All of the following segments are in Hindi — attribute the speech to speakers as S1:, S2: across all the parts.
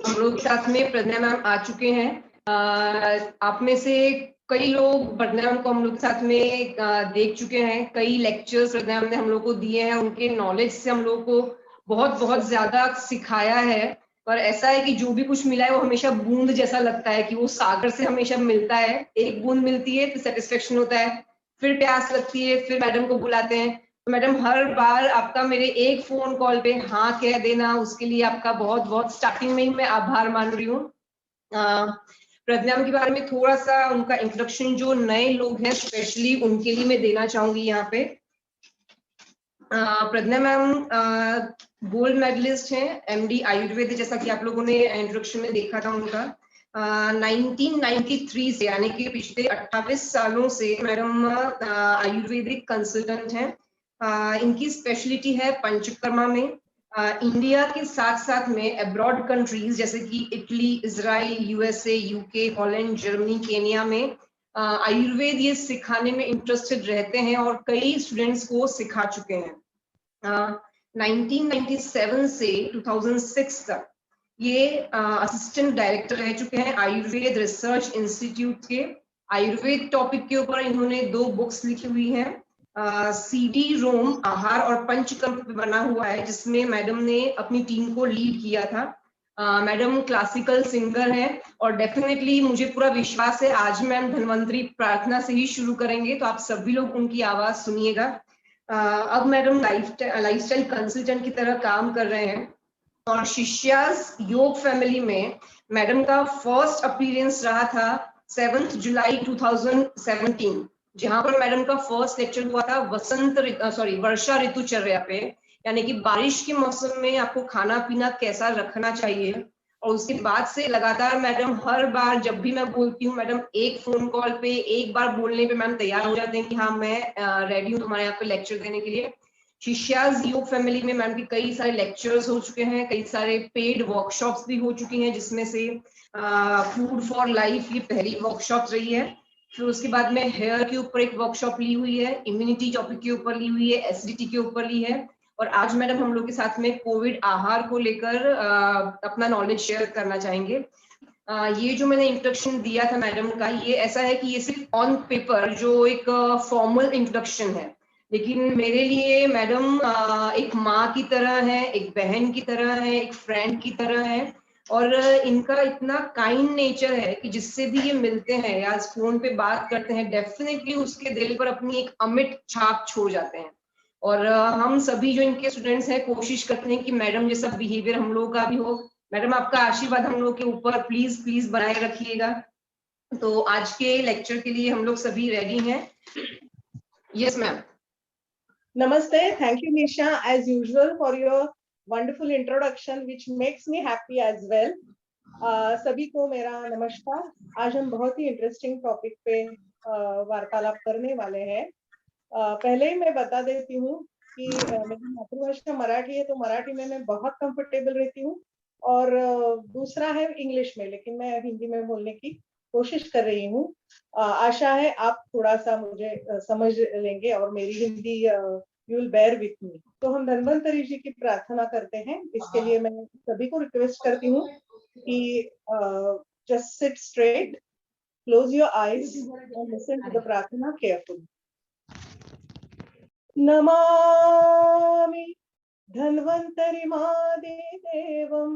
S1: हम लोग साथ में प्रज्ञा मैम आ चुके हैं। आप में से कई लोग प्रज्ञा मैम को हम लोग साथ में देख चुके हैं। कई लेक्चर्स प्रज्ञा मैम ने हम लोग को दिए हैं। उनके नॉलेज से हम लोग को बहुत बहुत ज्यादा सिखाया है। पर ऐसा है कि जो भी कुछ मिला है वो हमेशा बूंद जैसा लगता है, कि वो सागर से हमेशा मिलता है। एक बूंद मिलती है तो सेटिस्फेक्शन होता है, फिर प्यास लगती है, फिर मैडम को बुलाते हैं। तो मैडम हर बार आपका मेरे एक फोन कॉल पे हाँ कह देना, उसके लिए आपका बहुत बहुत स्टार्टिंग में ही मैं आभार मान रही हूँ। प्रज्ञा मैम के बारे में थोड़ा सा उनका इंट्रोडक्शन जो नए लोग हैं स्पेशली उनके लिए मैं देना चाहूंगी यहाँ पे। प्रज्ञा मैम गोल्ड मेडलिस्ट हैं, एमडी आयुर्वेद, जैसा कि आप लोगों ने इंट्रोडक्शन में देखा था उनका। 1993 से यानी कि पिछले 28 सालों से मैडम आयुर्वेदिक कंसल्टेंट हैं। इनकी स्पेशलिटी है पंचकर्मा में। इंडिया के साथ साथ में अब्रॉड कंट्रीज जैसे कि Italy, Israel, USA, UK, Holland, Germany, Kenya में आयुर्वेद ये सिखाने में इंटरेस्टेड रहते हैं और कई स्टूडेंट्स को सिखा चुके हैं। 1997 से 2006 तक ये असिस्टेंट डायरेक्टर रह चुके हैं आयुर्वेद रिसर्च इंस्टीट्यूट के। आयुर्वेद टॉपिक के ऊपर इन्होंने 2 बुक्स लिखी हुई हैं। सीडी रोम आहार और पंचकर्म पे बना हुआ है, जिसमें मैडम ने अपनी टीम को लीड किया था। मैडम क्लासिकल सिंगर हैं और डेफिनेटली मुझे पूरा विश्वास है आज मैम धन्वंतरी प्रार्थना से ही शुरू करेंगे, तो आप सभी लोग उनकी आवाज सुनिएगा। अब मैडम लाइफस्टाइल कंसल्टेंट की तरह काम कर रहे हैं और शिष्यास योग फैमिली में मैडम का फर्स्ट अपीयरेंस रहा था 7 जुलाई 2017, जहां पर मैडम का फर्स्ट लेक्चर हुआ था वर्षा ऋतुचर्या पे, यानी कि बारिश के मौसम में आपको खाना पीना कैसा रखना चाहिए। और उसके बाद से लगातार मैडम हर बार जब भी मैं बोलती हूँ, मैडम एक फोन कॉल पे एक बार बोलने पे मैम तैयार हो जाते हैं कि हाँ मैं रेडी हूँ तुम्हारे यहाँ पे लेक्चर देने के लिए। शिष्याज योग फैमिली में मैम के कई सारे लेक्चर्स हो चुके हैं, कई सारे पेड वर्कशॉप्स भी हो चुकी हैं, जिसमें से फूड फॉर लाइफ ये पहली वर्कशॉप रही है। फिर उसके बाद में हेयर के ऊपर एक वर्कशॉप ली हुई है, इम्यूनिटी टॉपिक के ऊपर ली हुई है, एसिडिटी के ऊपर ली है, और आज मैडम हम लोग के साथ में कोविड आहार को लेकर अपना नॉलेज शेयर करना चाहेंगे। ये जो मैंने इंट्रोडक्शन दिया था मैडम का, ये ऐसा है कि ये सिर्फ ऑन पेपर जो एक फॉर्मल इंट्रोडक्शन है, लेकिन मेरे लिए मैडम एक माँ की तरह है, एक बहन की तरह है, एक फ्रेंड की तरह है। और इनका इतना काइंड नेचर है कि जिससे भी ये मिलते हैं या फोन पे बात करते हैं, डेफिनेटली उसके दिल पर अपनी एक अमिट छाप छोड़ जाते हैं। और हम सभी जो इनके स्टूडेंट्स हैं कोशिश करते हैं कि मैडम जैसा बिहेवियर हम लोगों का भी हो। मैडम आपका आशीर्वाद हम लोग के ऊपर प्लीज प्लीज बनाए रखिएगा। तो आज के लेक्चर के लिए हम लोग सभी रेडी हैं। Yes ma'am.
S2: Namaste. Thank you, Nisha, as usual, for your wonderful introduction, which makes me happy as well. सभी को मेरा नमस्कार। आज हम बहुत ही इंटरेस्टिंग टॉपिक पे वार्तालाप करने वाले हैं। पहले ही मैं बता देती हूँ कि मेरी मातृभाषा मराठी है, तो मराठी में मैं बहुत कंफर्टेबल रहती हूँ, और दूसरा है इंग्लिश में, लेकिन मैं हिंदी में बोलने की कोशिश कर रही हूँ। आशा है आप थोड़ा सा मुझे समझ लेंगे और मेरी Hindi you will bear with me. तो हम धन्वंतरी जी की प्रार्थना करते हैं। इसके लिए मैं सभी को रिक्वेस्ट करती हूँ कि just sit straight, close your eyes and listen to the प्रार्थना केयरफुली। नमामि धन्वंतरि महादेवम्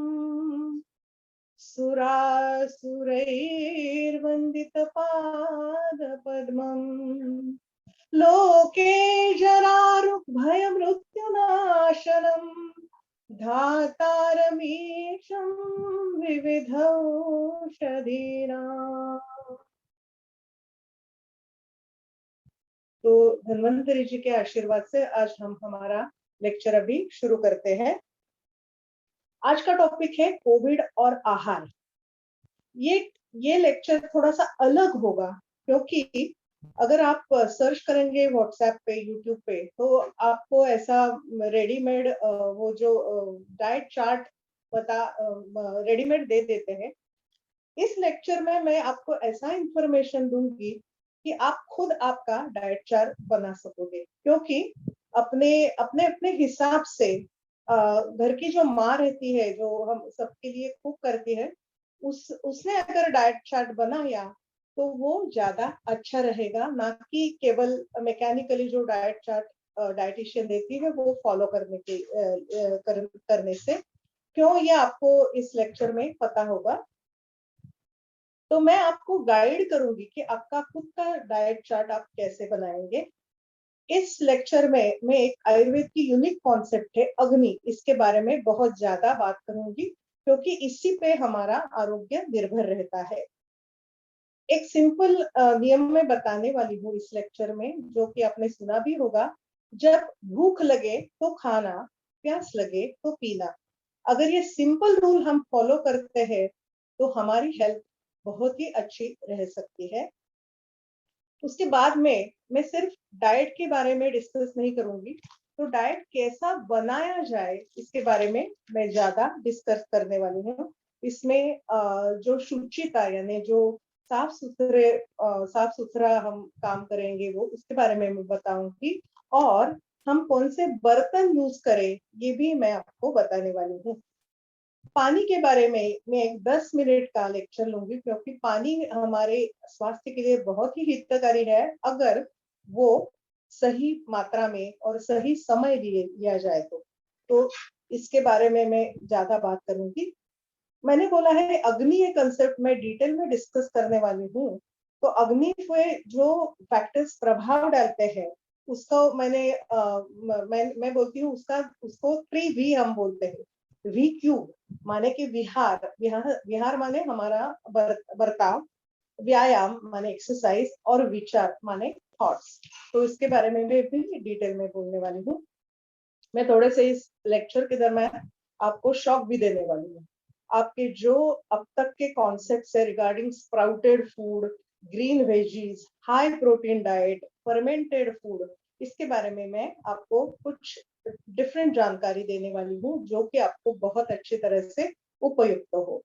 S2: सुरासुरैर्वन्दितपादपद्मम् लोके जरारुग्भयमृत्युनाशनम् धातारमीशं विविधौषधीनाम्। तो धन्वंतरि जी के आशीर्वाद से आज हम हमारा लेक्चर अभी शुरू करते हैं। आज का टॉपिक है कोविड और आहार। ये लेक्चर थोड़ा सा अलग होगा, क्योंकि अगर आप सर्च करेंगे व्हाट्सएप पे, यूट्यूब पे, तो आपको ऐसा रेडीमेड वो जो डाइट चार्ट रेडीमेड दे देते हैं। इस लेक्चर में मैं आपको ऐसा इंफॉर्मेशन दूंगी कि आप खुद आपका डाइट चार्ट बना सकोगे, क्योंकि अपने अपने हिसाब से घर की जो माँ रहती है, जो हम सबके लिए कुक करती है, उसने अगर डाइट चार्ट बनाया तो वो ज्यादा अच्छा रहेगा, ना कि केवल मैकेनिकली जो डाइट चार्ट डाइटिशियन देती है वो फॉलो करने से। क्यों, ये आपको इस लेक्चर में पता होगा। तो मैं आपको गाइड करूंगी कि आपका खुद का डाइट चार्ट आप कैसे बनाएंगे। इस लेक्चर में मैं एक आयुर्वेद की यूनिक कॉन्सेप्ट है अग्नि, इसके बारे में बहुत ज्यादा बात करूंगी, क्योंकि इसी पे हमारा आरोग्य निर्भर रहता है। एक सिंपल नियम में बताने वाली हूँ इस लेक्चर में, जो कि आपने सुना भी होगा। जब भूख लगे तो खाना, प्यास लगे तो पीना। अगर ये सिंपल रूल हम फॉलो करते हैं तो हमारी हेल्थ बहुत ही अच्छी रह सकती है। उसके बाद में मैं सिर्फ डाइट के बारे में डिस्कस नहीं करूंगी, तो डाइट कैसा बनाया जाए इसके बारे में मैं ज्यादा डिस्कस करने वाली हूँ। इसमें जो शुचिता यानी जो साफ सुथरा हम काम करेंगे वो उसके बारे में मैं बताऊंगी, और हम कौन से बर्तन यूज करें ये भी मैं आपको बताने वाली हूँ। पानी के बारे में मैं 10 मिनट का लेक्चर लूंगी, क्योंकि पानी हमारे स्वास्थ्य के लिए बहुत ही हितकारी है, अगर वो सही मात्रा में और सही समय लिया जाए तो इसके बारे में मैं ज्यादा बात करूंगी। मैंने बोला है अग्नि ये कंसेप्ट मैं डिटेल में डिस्कस करने वाली हूँ। तो अग्नि पे जो फैक्टर्स प्रभाव डालते हैं उसका मैं बोलती हूँ, उसको 3V हम बोलते हैं। वी क्यूब माने कि विहार माने हमारा बर्ताव, व्यायाम माने एक्सरसाइज, और विचार माने थॉट्स। तो इसके बारे में भी डिटेल में बोलने वाली हूँ। मैं थोड़े से इस लेक्चर के दरम्यान आपको शॉक भी देने वाली हूँ। आपके जो अब तक के कॉन्सेप्ट्स है regarding sprouted food, green veggies, high protein diet, fermented food, इसके बारे में मैं आपको कुछ डिफरेंट जानकारी देने वाली हूँ, जो कि आपको बहुत अच्छी तरह से उपयुक्त हो।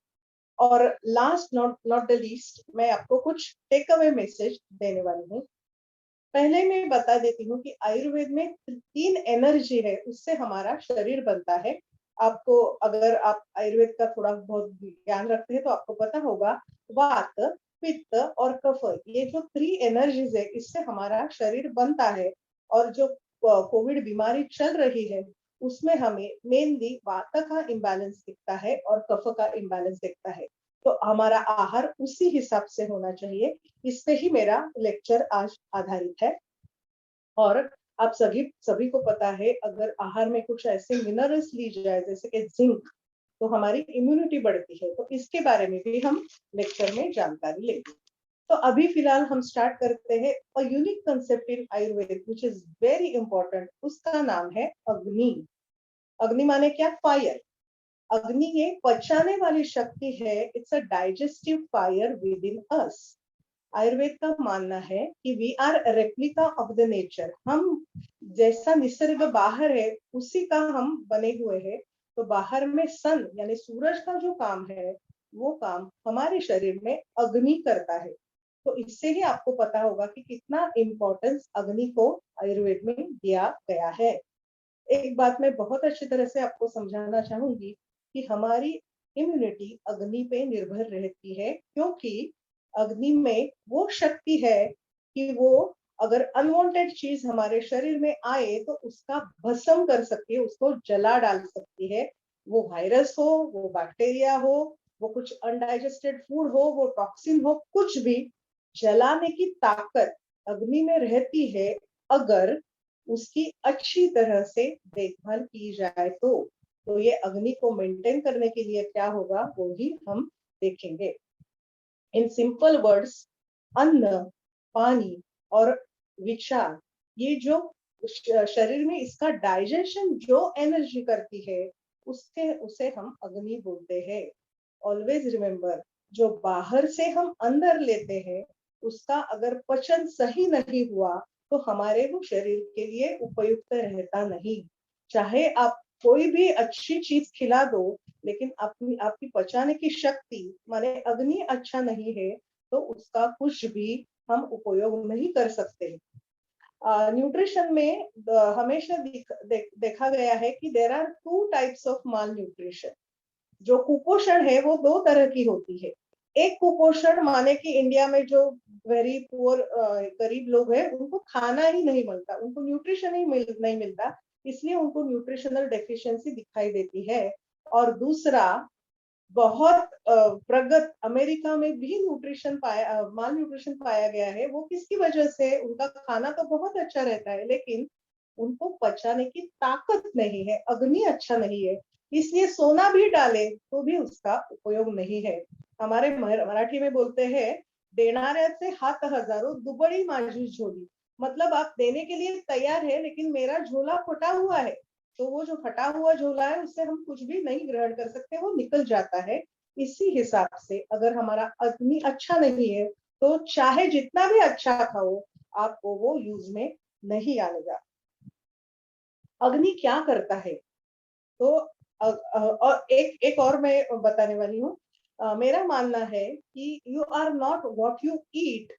S2: और लास्ट नॉट द लीस्ट, मैं आपको कुछ टेक अवे मैसेज देने वाली हूँ। पहले मैं बता देती हूँ कि आयुर्वेद में 3 एनर्जी है, उससे हमारा शरीर बनता है। आपको, अगर आप आयुर्वेद का थोड़ा बहुत ज्ञान रखते हैं तो आपको पता होगा, वात, पित्त और कफ, ये जो 3 एनर्जीज है इससे हमारा शरीर बनता है। और जो कोविड बीमारी चल रही है उसमें हमें मेनली वात का इम्बैलेंस दिखता है और कफ का इम्बैलेंस दिखता है। तो हमारा आहार उसी हिसाब से होना चाहिए। इस पे ही मेरा लेक्चर आज आधारित है। और आप सभी को पता है, अगर आहार में कुछ ऐसे मिनरल्स ली जाए जैसे कि जिंक, तो हमारी इम्यूनिटी बढ़ती है। तो इसके बारे में भी हम लेक्चर में जानकारी लेंगे। तो अभी फिलहाल हम स्टार्ट करते हैं a unique concept in Ayurveda which is very important. उसका नाम है अग्नि। अग्नि माने क्या? फायर। अग्नि ये पचाने वाली शक्ति है। It's a digestive fire within us. Ayurveda का मानना है कि we are replica of the nature. हम जैसा निसर्ग बाहर है उसी का हम बने हुए हैं। तो बाहर में सन यानी सूरज का जो काम है वो काम हमारे शरीर में अग्नि करता है। तो इससे ही आपको पता होगा कि कितना इम्पोर्टेंस अग्नि को आयुर्वेद में दिया गया है। एक बात मैं बहुत अच्छी तरह से आपको समझाना चाहूंगी कि हमारी इम्यूनिटी अग्नि पे निर्भर रहती है, क्योंकि अग्नि में वो शक्ति है कि वो अगर अनवांटेड चीज हमारे शरीर में आए तो उसका भस्म कर सकती है, उसको जला डाल सकती है। वो वायरस हो, वो बैक्टीरिया हो, वो कुछ अनडाइजेस्टेड फूड हो, वो टॉक्सिन हो, कुछ भी जलाने की ताकत अग्नि में रहती है, अगर उसकी अच्छी तरह से देखभाल की जाए तो ये अग्नि को मेंटेन करने के लिए क्या होगा वो ही हम देखेंगे। इन सिंपल वर्ड्स, अन्न, पानी और विचार, ये जो शरीर में इसका डाइजेशन जो एनर्जी करती है उसे हम अग्नि बोलते हैं। ऑलवेज रिमेम्बर, जो बाहर से हम अंदर लेते हैं उसका अगर पचन सही नहीं हुआ तो हमारे वो शरीर के लिए उपयुक्त रहता नहीं। चाहे आप कोई भी अच्छी चीज खिला दो, लेकिन आपकी पचाने की शक्ति माने अग्नि अच्छा नहीं है तो उसका कुछ भी हम उपयोग नहीं कर सकते। न्यूट्रिशन में हमेशा देखा गया है कि there are 2 types of malnutrition. जो कुपोषण है वो 2 तरह की होती है। एक कुपोषण माने कि इंडिया में जो वेरी पुअर गरीब लोग हैं उनको खाना ही नहीं मिलता, उनको न्यूट्रिशन ही नहीं मिलता, इसलिए उनको न्यूट्रिशनल डेफिशिएंसी दिखाई देती है। और दूसरा, बहुत प्रगत अमेरिका में भी माल न्यूट्रिशन पाया गया है। वो किसकी वजह से? उनका खाना तो बहुत अच्छा रहता है लेकिन उनको पचाने की ताकत नहीं है, अग्नि अच्छा नहीं है, इसलिए सोना भी डाले तो भी उसका उपयोग नहीं है। हमारे मराठी में बोलते हैं, देणाऱ्याचे हात हजारो दुबळी माझी झोली। मतलब आप देने के लिए तैयार है लेकिन मेरा झोला फटा हुआ है, तो वो जो फटा हुआ झोला है उससे हम कुछ भी नहीं ग्रहण कर सकते, वो निकल जाता है। इसी हिसाब से अगर हमारा अग्नि अच्छा नहीं है तो चाहे जितना भी अच्छा खाओ, आपको वो यूज में नहीं आएगा। अग्नि क्या करता है? तो और एक और मैं बताने वाली हूँ। मेरा मानना है कि you are not what you eat,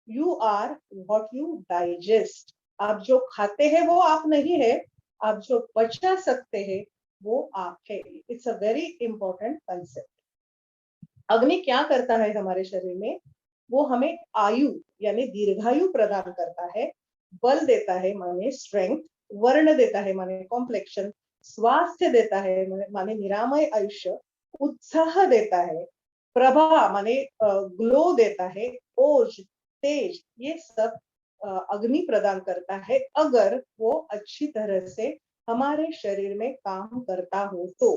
S2: you are what you digest. आप जो खाते हैं वो आप नहीं है, आप जो पचा सकते हैं वो आप है। It's a very important concept. अग्नि क्या करता है हमारे शरीर में? वो हमें आयु यानी दीर्घायु प्रदान करता है, बल देता है माने स्ट्रेंथ, वर्ण देता है माने कॉम्प्लेक्शन, स्वास्थ्य देता है माने निरामय आयुष्य, उत्साह देता है, प्रभा माने ग्लो देता है, ओज तेज, ये सब अग्नि प्रदान करता है अगर वो अच्छी तरह से हमारे शरीर में काम करता हो तो।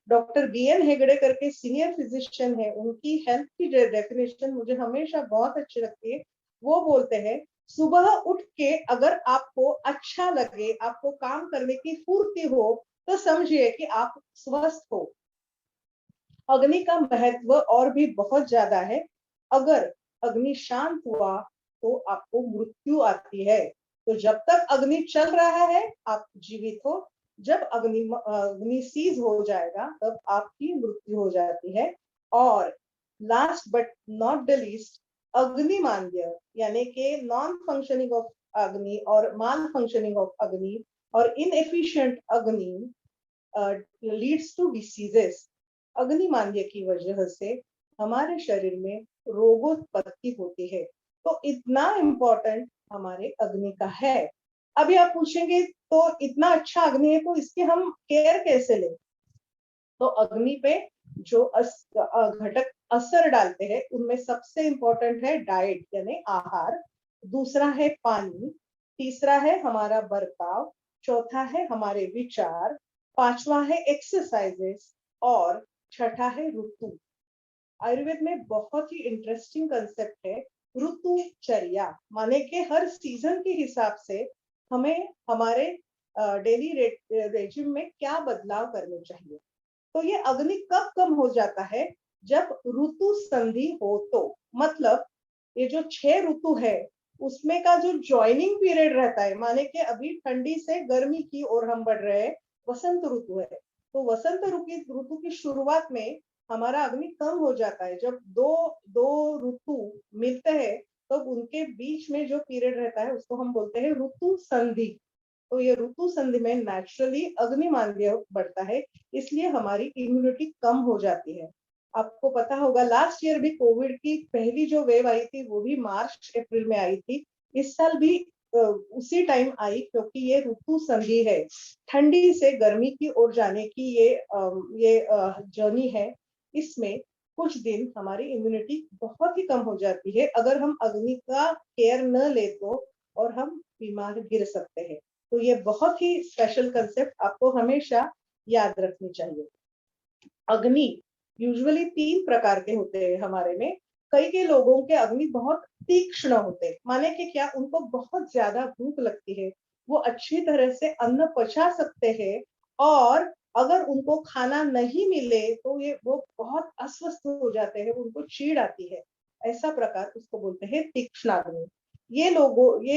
S2: डॉक्टर BN हेगड़े करके सीनियर फिजिशियन है, उनकी हेल्थ की डेफिनेशन मुझे हमेशा बहुत अच्छी लगती है। वो बोलते हैं, सुबह उठ के अगर आपको अच्छा लगे, आपको काम करने की फुर्ती हो, तो समझिए कि आप स्वस्थ हो। अग्नि का महत्व और भी बहुत ज्यादा है। अगर अग्नि शांत हुआ तो आपको मृत्यु आती है। तो जब तक अग्नि चल रहा है आप जीवित हो, जब अग्नि सीज हो जाएगा तब आपकी मृत्यु हो जाती है। और last but not the least, अग्निमांद्य यानी कि नॉन फंक्शनिंग ऑफ अग्नि और माल फंक्शनिंग ऑफ अग्नि और इनएफिशिएंट अग्नि लीड्स टू डिसीजेस। अग्निमांद्य की वजह से हमारे शरीर में रोगोत्पत्ति होती है। तो इतना इम्पोर्टेंट हमारे अग्नि का है। अभी आप पूछेंगे तो इतना अच्छा अग्नि है तो इसकी हम केयर कैसे लें? तो अग्नि पे जो घटक असर डालते हैं उनमें सबसे इंपॉर्टेंट है डाइट यानी आहार, दूसरा है पानी, तीसरा है हमारा बर्ताव, चौथा है हमारे विचार, पांचवा है एक्सरसाइजेस और छठा है ऋतु। आयुर्वेद में बहुत ही इंटरेस्टिंग कंसेप्ट है ऋतुचर्या, माने के हर सीजन के हिसाब से हमें हमारे डेली रेजिम में क्या बदलाव करने चाहिए। तो ये अग्नि कब कम हो जाता है? जब ऋतु संधि हो तो। मतलब ये जो 6 ऋतु है उसमें का जो ज्वाइनिंग पीरियड रहता है, माने कि अभी ठंडी से गर्मी की ओर हम बढ़ रहे हैं, वसंत ऋतु है, तो वसंत ऋतु की शुरुआत में हमारा अग्नि कम हो जाता है। जब दो दो ऋतु मिलते हैं तो उनके बीच में जो पीरियड रहता है उसको हम बोलते हैं ऋतु संधि। तो ये ऋतु संधि में नेचुरली अग्निमांद्य बढ़ता है, इसलिए हमारी इम्यूनिटी कम हो जाती है। आपको पता होगा लास्ट ईयर भी कोविड की पहली जो वेव आई थी वो भी मार्च अप्रैल में आई थी। इस साल भी उसी टाइम आई क्योंकि ये ऋतु संधि है, ठंडी से गर्मी की ओर जाने की ये जर्नी है। इसमें कुछ दिन हमारी इम्यूनिटी बहुत ही कम हो जाती है। अगर हम अग्नि का केयर न ले तो और हम बीमार गिर सकते हैं। तो ये बहुत ही स्पेशल कंसेप्ट आपको हमेशा याद रखनी चाहिए। अग्नि यूजुअली 3 प्रकार के होते हैं हमारे में। कई लोगों के अग्नि बहुत तीक्ष्ण होते हैं, माने कि क्या उनको बहुत ज्यादा भूख लगती है, वो अच्छी तरह से अन्न पचा सकते हैं और अगर उनको खाना नहीं मिले तो वो बहुत अस्वस्थ हो जाते हैं, उनको चीड़ आती है। ऐसा प्रकार उसको बोलते हैं तीक्ष्ण अग्नि। ये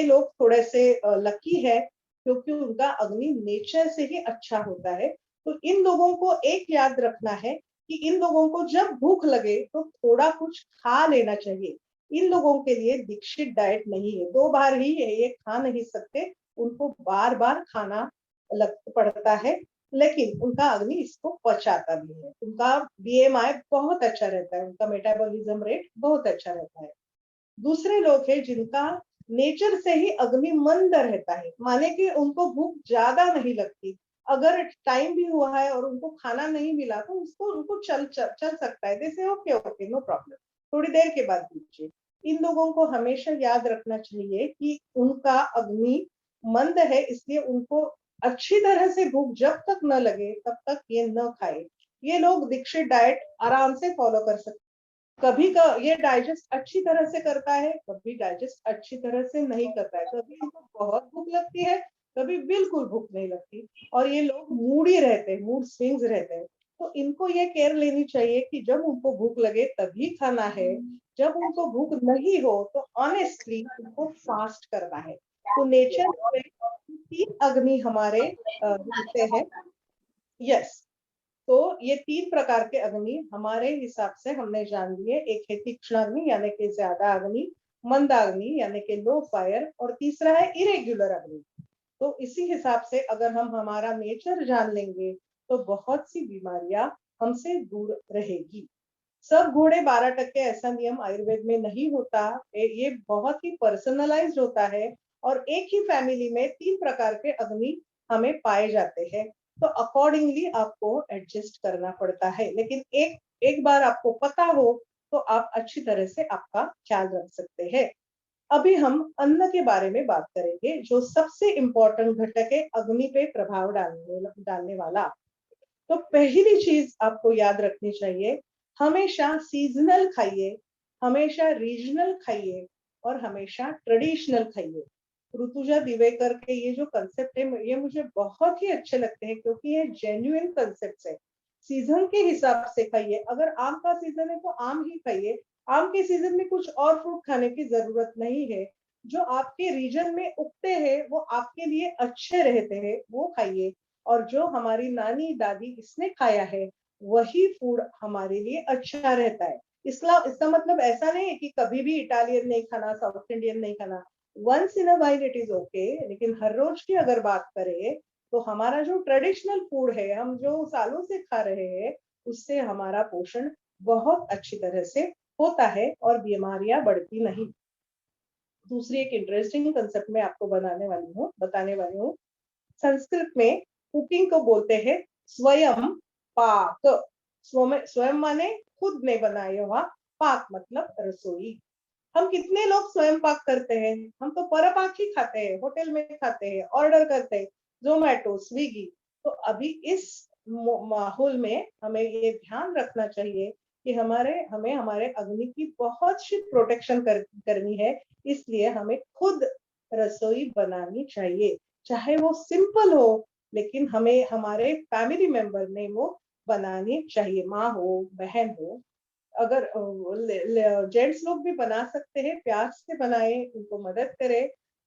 S2: लोग थोड़े से लकी है क्योंकि उनका अग्नि नेचर से ही अच्छा होता है। तो इन लोगों को एक याद रखना है कि इन लोगों को जब भूख लगे तो थोड़ा कुछ खा लेना चाहिए। इन लोगों के लिए दीक्षित डाइट नहीं है। 2 बार ही ये खा नहीं सकते, उनको बार बार खाना लग पड़ता है, लेकिन उनका अग्नि इसको पचाता भी है। उनका BMI बहुत अच्छा रहता है, उनका मेटाबॉलिज्म रेट बहुत अच्छा रहता है। दूसरे लोग हैं जिनका नेचर से ही अग्नि मंद रहता है, माने कि उनको भूख ज्यादा नहीं लगती, अगर टाइम भी हुआ है और उनको खाना नहीं मिला तो उसको उनको चल सकता है, जैसे ओके ओके नो प्रॉब्लम, थोड़ी देर के बाद दीजिए। इन लोगों को हमेशा याद रखना चाहिए कि उनका अग्नि मंद है, इसलिए उनको अच्छी तरह से भूख जब तक न लगे तब तक ये न खाए। ये लोग दीक्षित डाइट आराम से फॉलो कर सकते। कभी का ये डाइजेस्ट अच्छी तरह से करता है, कभी डाइजेस्ट अच्छी तरह से नहीं करता है, कभी इनको बहुत भूख लगती है, कभी बिल्कुल भूख नहीं लगती, और ये लोग मूडी रहते हैं, मूड स्विंग्स रहते हैं। तो इनको ये केयर लेनी चाहिए कि जब उनको भूख लगे तभी खाना है, जब उनको भूख नहीं हो तो ऑनेस्टली उनको फास्ट करना है। तो नेचर में 3 अग्नि हमारे रहते हैं। यस, तो ये 3 प्रकार के अग्नि हमारे हिसाब से हमने जान लिए। एक है तीक्ष्ण अग्नि यानी कि ज्यादा अग्नि, मंद अग्नि यानी कि लो फायर, और तीसरा है इरेग्युलर अग्नि। तो इसी हिसाब से अगर हम हमारा नेचर जान लेंगे तो बहुत सी बीमारियां हमसे दूर रहेगी। सब घोड़े 12 ऐसा नियम आयुर्वेद में नहीं होता, ये बहुत ही पर्सनलाइज्ड होता है, और एक ही फैमिली में 3 प्रकार के अग्नि हमें पाए जाते हैं। तो अकॉर्डिंगली आपको एडजस्ट करना पड़ता है, लेकिन एक एक बार आपको पता हो तो आप अच्छी तरह से आपका ख्याल रख सकते हैं। अभी हम अन्न के बारे में बात करेंगे, जो सबसे इंपॉर्टेंट घटक है अग्नि पे प्रभाव डालने वाला। तो पहली चीज आपको याद रखनी चाहिए, हमेशा सीजनल खाइए, हमेशा रीजनल खाइए, और हमेशा ट्रेडिशनल खाइए। ऋतुजा दिवेकर के ये जो कंसेप्ट है ये मुझे बहुत ही अच्छे लगते हैं, क्योंकि ये जेन्युइन कंसेप्ट है। सीजन के हिसाब से खाइए, अगर आम का सीजन है तो आम ही खाइए, आम के सीजन में कुछ और फ्रूट खाने की जरूरत नहीं है। जो आपके रीजन में उगते हैं वो आपके लिए अच्छे रहते हैं, वो खाइए। और जो हमारी नानी दादी इसने खाया है वही फूड हमारे लिए अच्छा रहता है। इसका मतलब ऐसा नहीं है कि कभी भी इटालियन नहीं खाना, साउथ इंडियन नहीं खाना, once in a while it is okay, लेकिन हर रोज की अगर बात करें तो हमारा जो ट्रेडिशनल फूड है, हम जो सालों से खा रहे हैं, उससे हमारा पोषण बहुत अच्छी तरह से होता है और बीमारियां बढ़ती नहीं। दूसरी एक इंटरेस्टिंग कंसेप्ट में आपको बताने वाली हूँ। संस्कृत में कुकिंग को बोलते हैं स्वयं पाक। स्वयं माने खुद ने बनाया हुआ, पाक मतलब रसोई। हम कितने लोग स्वयं पाक करते हैं? हम तो परपाक ही खाते हैं, होटल में खाते हैं, ऑर्डर करते हैं, जोमेटो स्विगी। तो अभी इस माहौल में हमें ये ध्यान रखना चाहिए कि हमें हमारे अग्नि की बहुत सी प्रोटेक्शन करनी है, इसलिए हमें खुद रसोई बनानी चाहिए, चाहे वो सिंपल हो, लेकिन हमें हमारे फैमिली मेंबर ने वो बनानी चाहिए, माँ हो बहन हो। अगर जेंट्स लोग भी बना सकते हैं, प्यार से बनाए, उनको मदद करे,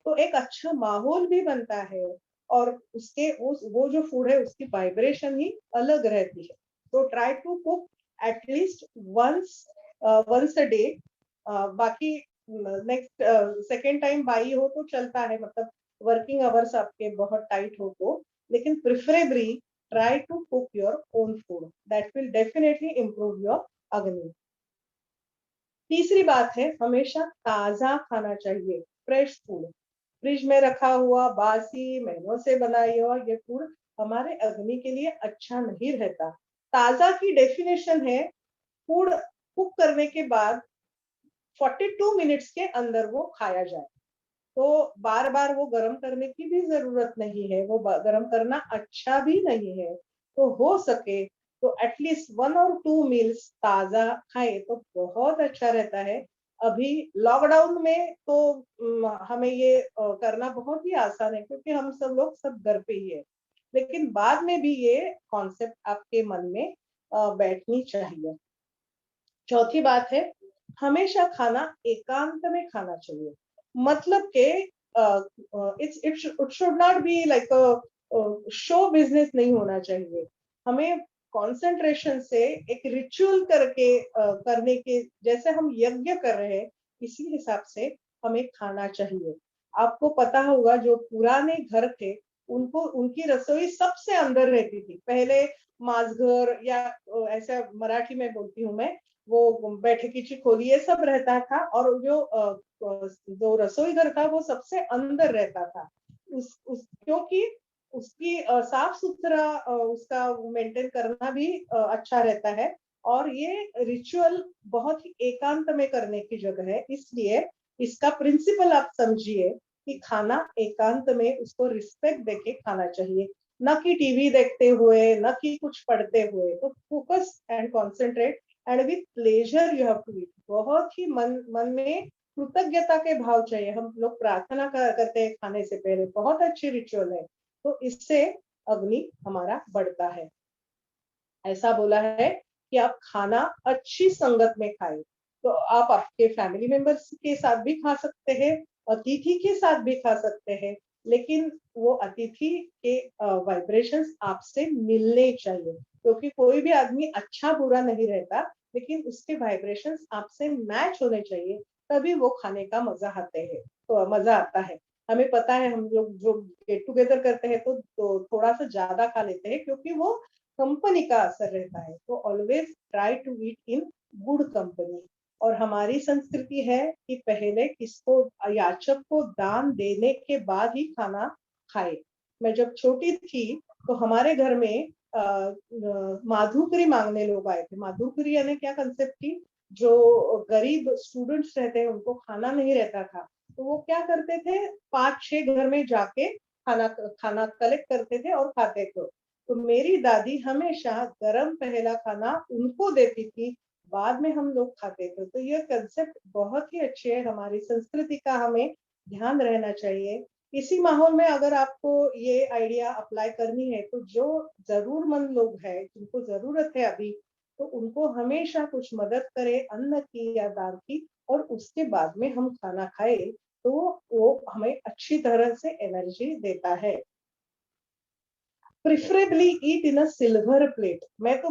S2: तो एक अच्छा माहौल भी बनता है, और उसके वो जो फूड है उसकी वाइब्रेशन ही अलग रहती है। तो try to cook at least once a day. बाकी नेक्स्ट सेकेंड टाइम बाई हो तो चलता है, मतलब वर्किंग आवर्स आपके बहुत टाइट हो तो, लेकिन preferably try to cook your own food, that will definitely improve your अग्नि। तीसरी बात है, हमेशा ताजा खाना चाहिए, फ्रेश फूड। फ्रिज में रखा हुआ बासी महीनों से बनाया हुआ ये फूड हमारे अग्नि के लिए अच्छा नहीं रहता। ताजा की डेफिनेशन है फूड कुक करने के बाद 42 मिनट्स के अंदर वो खाया जाए। तो बार बार वो गर्म करने की भी जरूरत नहीं है, वो गर्म करना अच्छा भी नहीं है। तो हो सके तो एटलीस्ट 1 और 2 मील्स ताजा खाए तो बहुत अच्छा रहता है। अभी लॉकडाउन में तो हमें ये करना बहुत ही आसान है, क्योंकि हम सब घर पे ही है, लेकिन बाद में भी ये कॉन्सेप्ट आपके मन में बैठनी चाहिए। चौथी बात है, हमेशा खाना एकांत में खाना चाहिए, मतलब के it should not be like show business नहीं होना चाहिए। हमें कंसंट्रेशन से एक रिचुअल करके करने के, जैसे हम यज्ञ कर रहे हैं, इसी हिसाब से हमें खाना चाहिए। आपको पता होगा जो पुराने घर थे उनको उनकी रसोई सबसे अंदर रहती थी। पहले माजघर या ऐसा मराठी में बोलती हूँ मैं, वो बैठकी की खोली ये सब रहता था, और जो रसोई घर था वो सबसे अंदर रहता था। उस क्योंकि उसकी साफ सुथरा उसका मेंटेन करना भी अच्छा रहता है, और ये रिचुअल बहुत ही एकांत में करने की जगह है। इसलिए इसका प्रिंसिपल आप समझिए कि खाना एकांत में उसको रिस्पेक्ट देके खाना चाहिए, न कि टीवी देखते हुए, न कि कुछ पढ़ते हुए। तो focus and concentrate and with pleasure you have to eat. बहुत ही मन मन में कृतज्ञता के भाव चाहिए। हम लोग प्रार्थना करते हैं खाने से पहले, बहुत अच्छी रिचुअल है। तो इससे अग्नि हमारा बढ़ता है। ऐसा बोला है कि आप खाना अच्छी संगत में खाएं। तो आप आपके फैमिली मेंबर्स के साथ भी खा सकते हैं, अतिथि के साथ भी खा सकते हैं, लेकिन वो अतिथि के वाइब्रेशंस आपसे मिलने चाहिए, क्योंकि कोई भी आदमी अच्छा बुरा नहीं रहता, लेकिन उसके वाइब्रेशंस आपसे मैच होने चाहिए, तभी वो खाने का मजा आते हैं, तो मजा आता है। हमें पता है हम लोग जो गेट टुगेदर करते हैं तो थोड़ा सा ज्यादा खा लेते हैं, क्योंकि वो कंपनी का असर रहता है। तो always try to eat in good company. और हमारी संस्कृति है कि पहले किसको याचक को दान देने के बाद ही खाना खाए। मैं जब छोटी थी तो हमारे घर में माधुकरी मांगने लोग आए थे। माधुकरी यानी क्या कंसेप्ट थी, जो गरीब स्टूडेंट्स रहते हैं उनको खाना नहीं रहता था, तो वो क्या करते थे, 5-6 घर में जाके खाना खाना कलेक्ट करते थे और खाते थे। तो मेरी दादी हमेशा गरम पहला खाना उनको देती थी, बाद में हम लोग खाते थे। तो ये कंसेप्ट बहुत ही अच्छे है, हमारी संस्कृति का हमें ध्यान रहना चाहिए। इसी माहौल में अगर आपको ये आइडिया अप्लाई करनी है, तो जो जरूरतमंद लोग हैं जिनको जरूरत है अभी, तो उनको हमेशा कुछ मदद करें, अन्न की या दान की, और उसके बाद में हम खाना खाए, तो वो हमें अच्छी तरह से एनर्जी देता है। प्रिफरेबली ईट इन अ सिल्वर प्लेट। मैं तो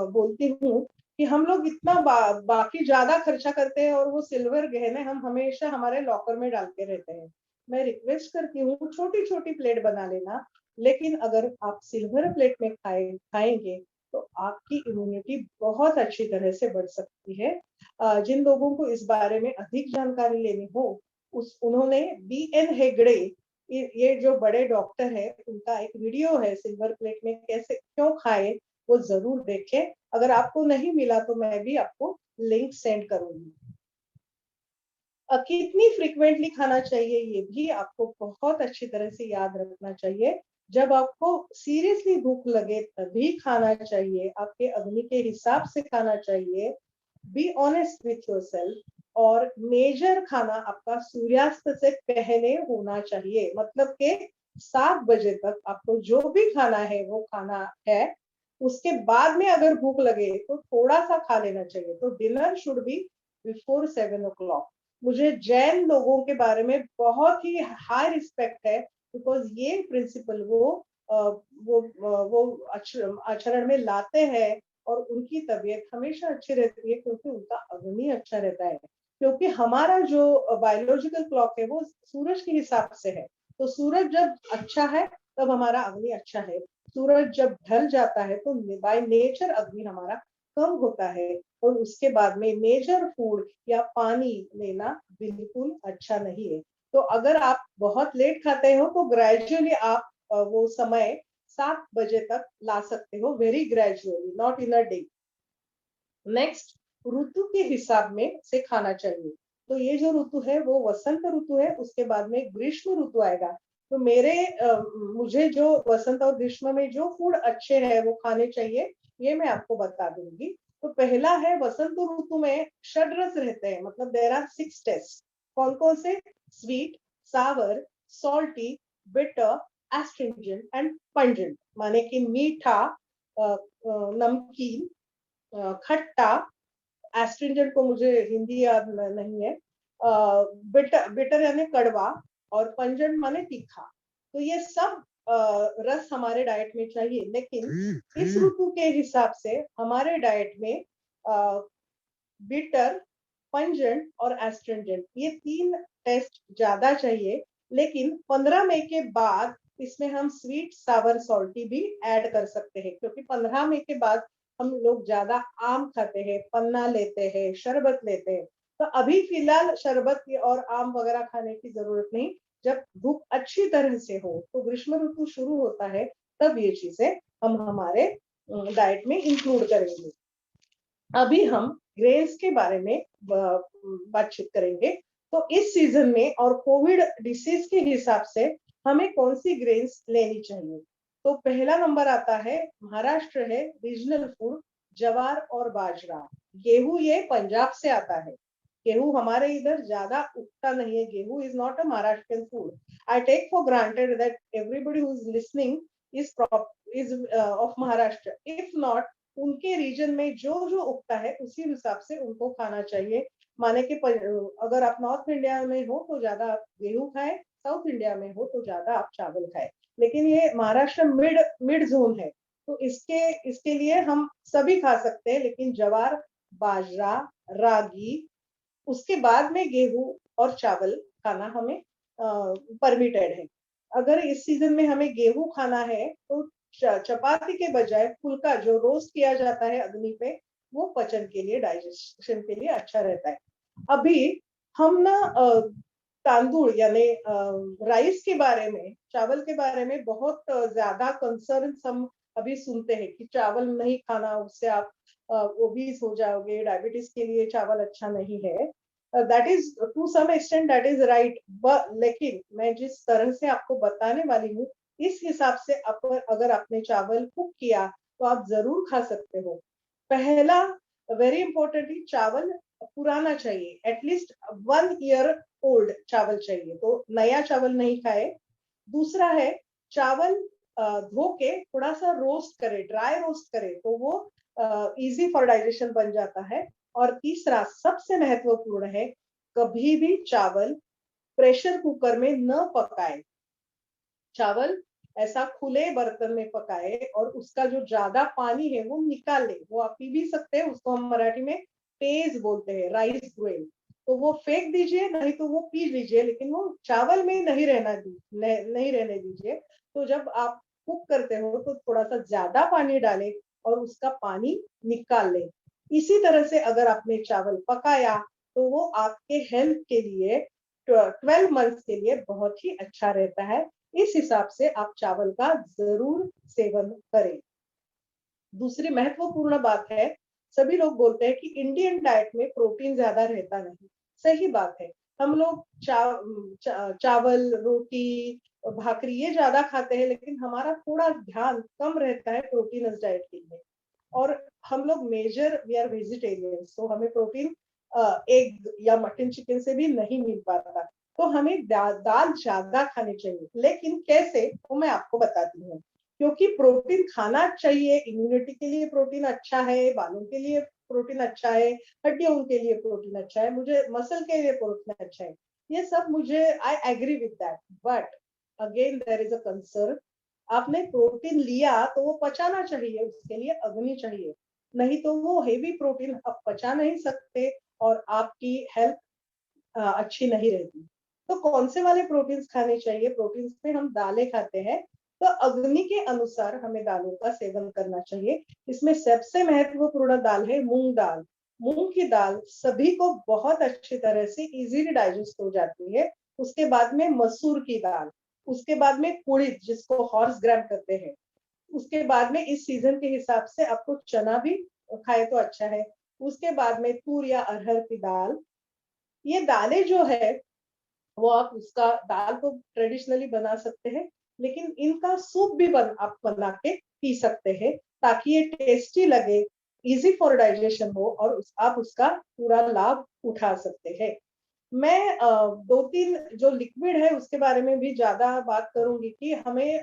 S2: बोलती हूँ कि हम लोग इतना बाकी ज्यादा खर्चा करते हैं, और वो सिल्वर गहने हम हमेशा हमारे लॉकर में डालते रहते हैं। मैं रिक्वेस्ट करती हूँ छोटी छोटी प्लेट बना लेना, लेकिन अगर आप सिल्वर प्लेट में खाएंगे तो आपकी इम्यूनिटी बहुत अच्छी तरह से बढ़ सकती है। जिन लोगों को इस बारे में अधिक जानकारी लेनी हो, उन्होंने BN हेगड़े, ये जो बड़े डॉक्टर है, उनका एक वीडियो है सिल्वर प्लेट में कैसे क्यों खाए, वो जरूर देखें। अगर आपको नहीं मिला तो मैं भी आपको लिंक सेंड करूंगी। कितनी फ्रिक्वेंटली खाना चाहिए ये भी आपको बहुत अच्छी तरह से याद रखना चाहिए। जब आपको सीरियसली भूख लगे तभी खाना चाहिए, आपके अग्नि के हिसाब से खाना चाहिए। Be honest with yourself. और मेजर खाना आपका सूर्यास्त से पहले होना चाहिए, मतलब के 7 बजे तक आपको जो भी खाना है वो खाना है। उसके बाद में अगर भूख लगे तो थोड़ा सा खा लेना चाहिए। तो dinner should be before 7 o'clock। मुझे जैन लोगों के बारे में बहुत ही हाई रिस्पेक्ट है, बिकॉज ये प्रिंसिपल वो आचरण में लाते हैं, और उनकी तबीयत हमेशा अच्छी रहती है, क्योंकि उनका अग्नि अच्छा रहता है। क्योंकि हमारा जो बायोलॉजिकल क्लॉक है वो सूरज के हिसाब से है। तो सूरज जब अच्छा है तब हमारा अग्नि अच्छा है। सूरज जब ढल जाता है तो बाय नेचर अग्नि हमारा कम होता है, और उसके बाद में मेजर फूड या पानी लेना बिल्कुल अच्छा नहीं है। तो अगर आप बहुत लेट खाते हो तो ग्रेजुअली आप वो समय 7 बजे तक ला सकते हो, very gradually, not in a day. Next, ऋतु के हिसाब में से खाना चाहिए। तो ये जो ऋतु है वो वसंत ऋतु है, उसके बाद में ग्रीष्म ऋतु आएगा। तो मुझे जो वसंत और ग्रीष्म में जो फूड अच्छे हैं वो खाने चाहिए, ये मैं आपको बता दूंगी। तो पहला है, वसंत ऋतु में षड्रस रहते हैं, मतलब देयर आर 6 टेस्ट। कौन कौन से? Sweet, sour, salty, bitter, astringent and pungent. माने कि मीठा, नमकीन, खट्टा। एस्ट्रिंजेंट को मुझे हिंदी याद नहीं है। बिटर बिटर यानी कड़वा, और पंजेंट माने तीखा। तो ये सब रस हमारे डाइट में चाहिए, लेकिन इस ऋतु के हिसाब से हमारे डाइट में बिटर, पंजेंट और एस्ट्रिंजेंट, ये 3 टेस्ट ज्यादा चाहिए। लेकिन 15 मई के बाद इसमें हम स्वीट, सावर, सॉल्टी भी ऐड कर सकते हैं, क्योंकि 15 मई के बाद हम लोग ज्यादा आम खाते हैं, पन्ना लेते हैं, शरबत लेते हैं। तो अभी फिलहाल शरबत और आम वगैरह खाने की जरूरत नहीं। जब धूप अच्छी तरह से हो, तो ग्रीष्म ऋतु शुरू होता है, तब ये चीजें हम हमारे डाइट में इंक्लूड करेंगे। अभी हम ग्रेन्स के बारे में बातचीत करेंगे। तो इस सीजन में और कोविड डिसीज के हिसाब से हमें कौन सी ग्रेन्स लेनी चाहिए? तो पहला नंबर आता है, महाराष्ट्र है, रीजनल फूड, जवार और बाजरा। गेहूं ये पंजाब से आता है। गेहूं हमारे इधर ज्यादा उगता नहीं है। गेहूं is not a Maharashtrian food. I take for granted that everybody who is listening is of Maharashtra. If not, उनके रीजन में जो जो उगता है उसी हिसाब से उनको खाना चाहिए। माने कि अगर आप नॉर्थ इंडिया में हो तो ज्यादा आप गेहूं खाएं, साउथ इंडिया में हो तो ज्यादा आप चावल खाएं। लेकिन ये महाराष्ट्र मिड मिड जोन है, तो इसके लिए हम सभी खा सकते हैं। लेकिन जवार, बाजरा, रागी, उसके बाद में गेहूं और चावल खाना हमें परमिटेड है। अगर इस सीजन में हमें गेहूं खाना है तो चपाती के बजाय फुल्का जो रोस्ट किया जाता है अग्नि पे, वो पचन के लिए, डाइजेशन के लिए अच्छा रहता है। अभी हम ना तांदुल यानी राइस के बारे में, चावल के बारे में बहुत ज्यादा कंसर्न हम अभी सुनते हैं कि चावल नहीं खाना, उससे आप ओबीस हो जाओगे, डायबिटीज के लिए चावल अच्छा नहीं है। That is to some extent that is right. लेकिन मैं जिस तरह से आपको बताने वाली हूँ, इस हिसाब से अगर आपने चावल कुक किया तो आप जरूर खा सकते हो। पहला, वेरी इंपॉर्टेंटली, चावल पुराना चाहिए, एटलीस्ट 1 ईयर ओल्ड चावल चाहिए, तो नया चावल नहीं खाए। दूसरा है, चावल धो के थोड़ा सा रोस्ट करे, ड्राई रोस्ट करे, तो वो इजी फॉर डाइजेशन बन जाता है। और तीसरा सबसे महत्वपूर्ण है, कभी भी चावल प्रेशर कुकर में न पकाए। चावल ऐसा खुले बर्तन में पकाए और उसका जो ज्यादा पानी है वो निकाल ले। वो आप पी भी सकते हैं, उसको हम मराठी में पेज बोलते हैं, राइस ग्रेन। तो वो फेंक दीजिए, नहीं तो वो पी लीजिए, लेकिन वो चावल में नहीं रहने दीजिए। तो जब आप कुक करते हो तो थोड़ा सा ज्यादा पानी डालें और उसका पानी निकाल लें। इसी तरह से अगर आपने चावल पकाया तो वो आपके हेल्थ के लिए 12 मंथ्स के लिए बहुत ही अच्छा रहता है। इस हिसाब से आप चावल का जरूर सेवन करें। दूसरी महत्वपूर्ण बात है, सभी लोग बोलते हैं कि इंडियन डाइट में प्रोटीन ज्यादा रहता नहीं। सही बात है। हम लोग चावल, रोटी, भाकरी ये ज्यादा खाते हैं, लेकिन हमारा थोड़ा ध्यान कम रहता है प्रोटीनस डाइट के लिए। और हम लोग मेजर वी आर वेजिटेरियंस, तो हमें प्रोटीन एग या मटन, चिकन से भी नहीं मिल पाता। तो हमें दाल ज्यादा खानी चाहिए। लेकिन कैसे, वो मैं आपको बताती हूँ। क्योंकि प्रोटीन खाना चाहिए, इम्यूनिटी के लिए प्रोटीन अच्छा है, बालों के लिए प्रोटीन अच्छा है, हड्डियों के लिए प्रोटीन अच्छा है, मुझे मसल के लिए प्रोटीन अच्छा है, ये सब मुझे I agree with that. But again there is a concern. आपने प्रोटीन लिया तो वो पचाना चाहिए, उसके लिए अग्नि चाहिए, नहीं तो वो हेवी प्रोटीन आप पचा नहीं सकते और आपकी हेल्थ अच्छी नहीं रहती। तो कौन से वाले प्रोटीन्स खाने चाहिए? प्रोटीन्स में हम दालें खाते हैं, तो अग्नि के अनुसार हमें दालों का सेवन करना चाहिए। इसमें सबसे महत्वपूर्ण दाल है मूंग दाल। मूंग की दाल सभी को बहुत अच्छी तरह से इजीली डाइजेस्ट हो जाती है। उसके बाद में मसूर की दाल, उसके बाद में कुड़ित जिसको हॉर्स ग्राम कहते हैं, उसके बाद में इस सीजन के हिसाब से आपको चना भी खाए तो अच्छा है। उसके बाद में तूर या अरहर की दाल। ये दालें जो है वो आप उसका दाल तो ट्रेडिशनली बना सकते हैं, लेकिन इनका सूप भी आप बना के पी सकते हैं, ताकि ये टेस्टी लगे, इजी फॉर डाइजेशन हो और आप उसका पूरा लाभ उठा सकते हैं। मैं 2-3 जो लिक्विड है उसके बारे में भी ज्यादा बात करूंगी कि हमें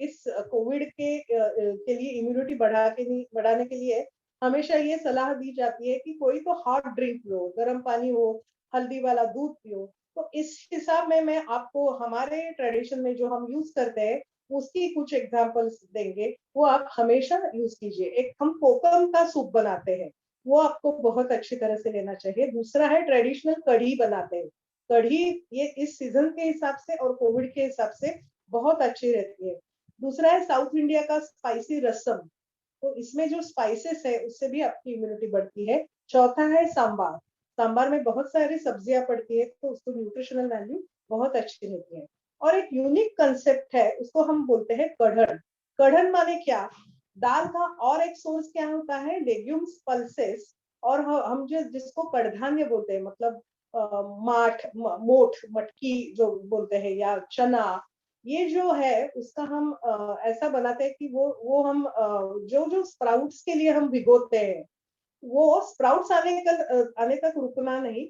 S2: इस कोविड के लिए इम्यूनिटी बढ़ाने के लिए हमेशा ये सलाह दी जाती है कि कोई तो हॉट ड्रिंक पियो, गर्म पानी हो, हल्दी वाला दूध पियो। तो इस हिसाब में मैं आपको हमारे ट्रेडिशन में जो हम यूज करते हैं उसकी कुछ एग्जांपल्स देंगे, वो आप हमेशा यूज कीजिए। एक हम कोकम का सूप बनाते हैं, वो आपको बहुत अच्छी तरह से लेना चाहिए। दूसरा है ट्रेडिशनल कढ़ी बनाते हैं। कढ़ी ये इस सीजन के हिसाब से और कोविड के हिसाब से बहुत अच्छी रहती है। दूसरा है साउथ इंडिया का स्पाइसी रसम, तो इसमें जो स्पाइसेस है उससे भी आपकी इम्यूनिटी बढ़ती है। चौथा है सांबार। सांबार में बहुत सारी सब्जियां पड़ती है तो उसको न्यूट्रिशनल वैल्यू बहुत अच्छी रहती है। और एक यूनिक कंसेप्ट है, उसको हम बोलते हैं कढ़न। कढ़न माने क्या? दाल का और एक सोर्स क्या होता है? Legumes, pulses. और हम जो जिसको कड़धान्य बोलते हैं, मतलब मोठ, मटकी जो बोलते हैं, या चना, ये जो है उसका हम ऐसा बनाते हैं कि वो हम जो जो स्प्राउट्स के लिए हम भिगोते हैं, वो स्प्राउट्स आने तक रुकना नहीं।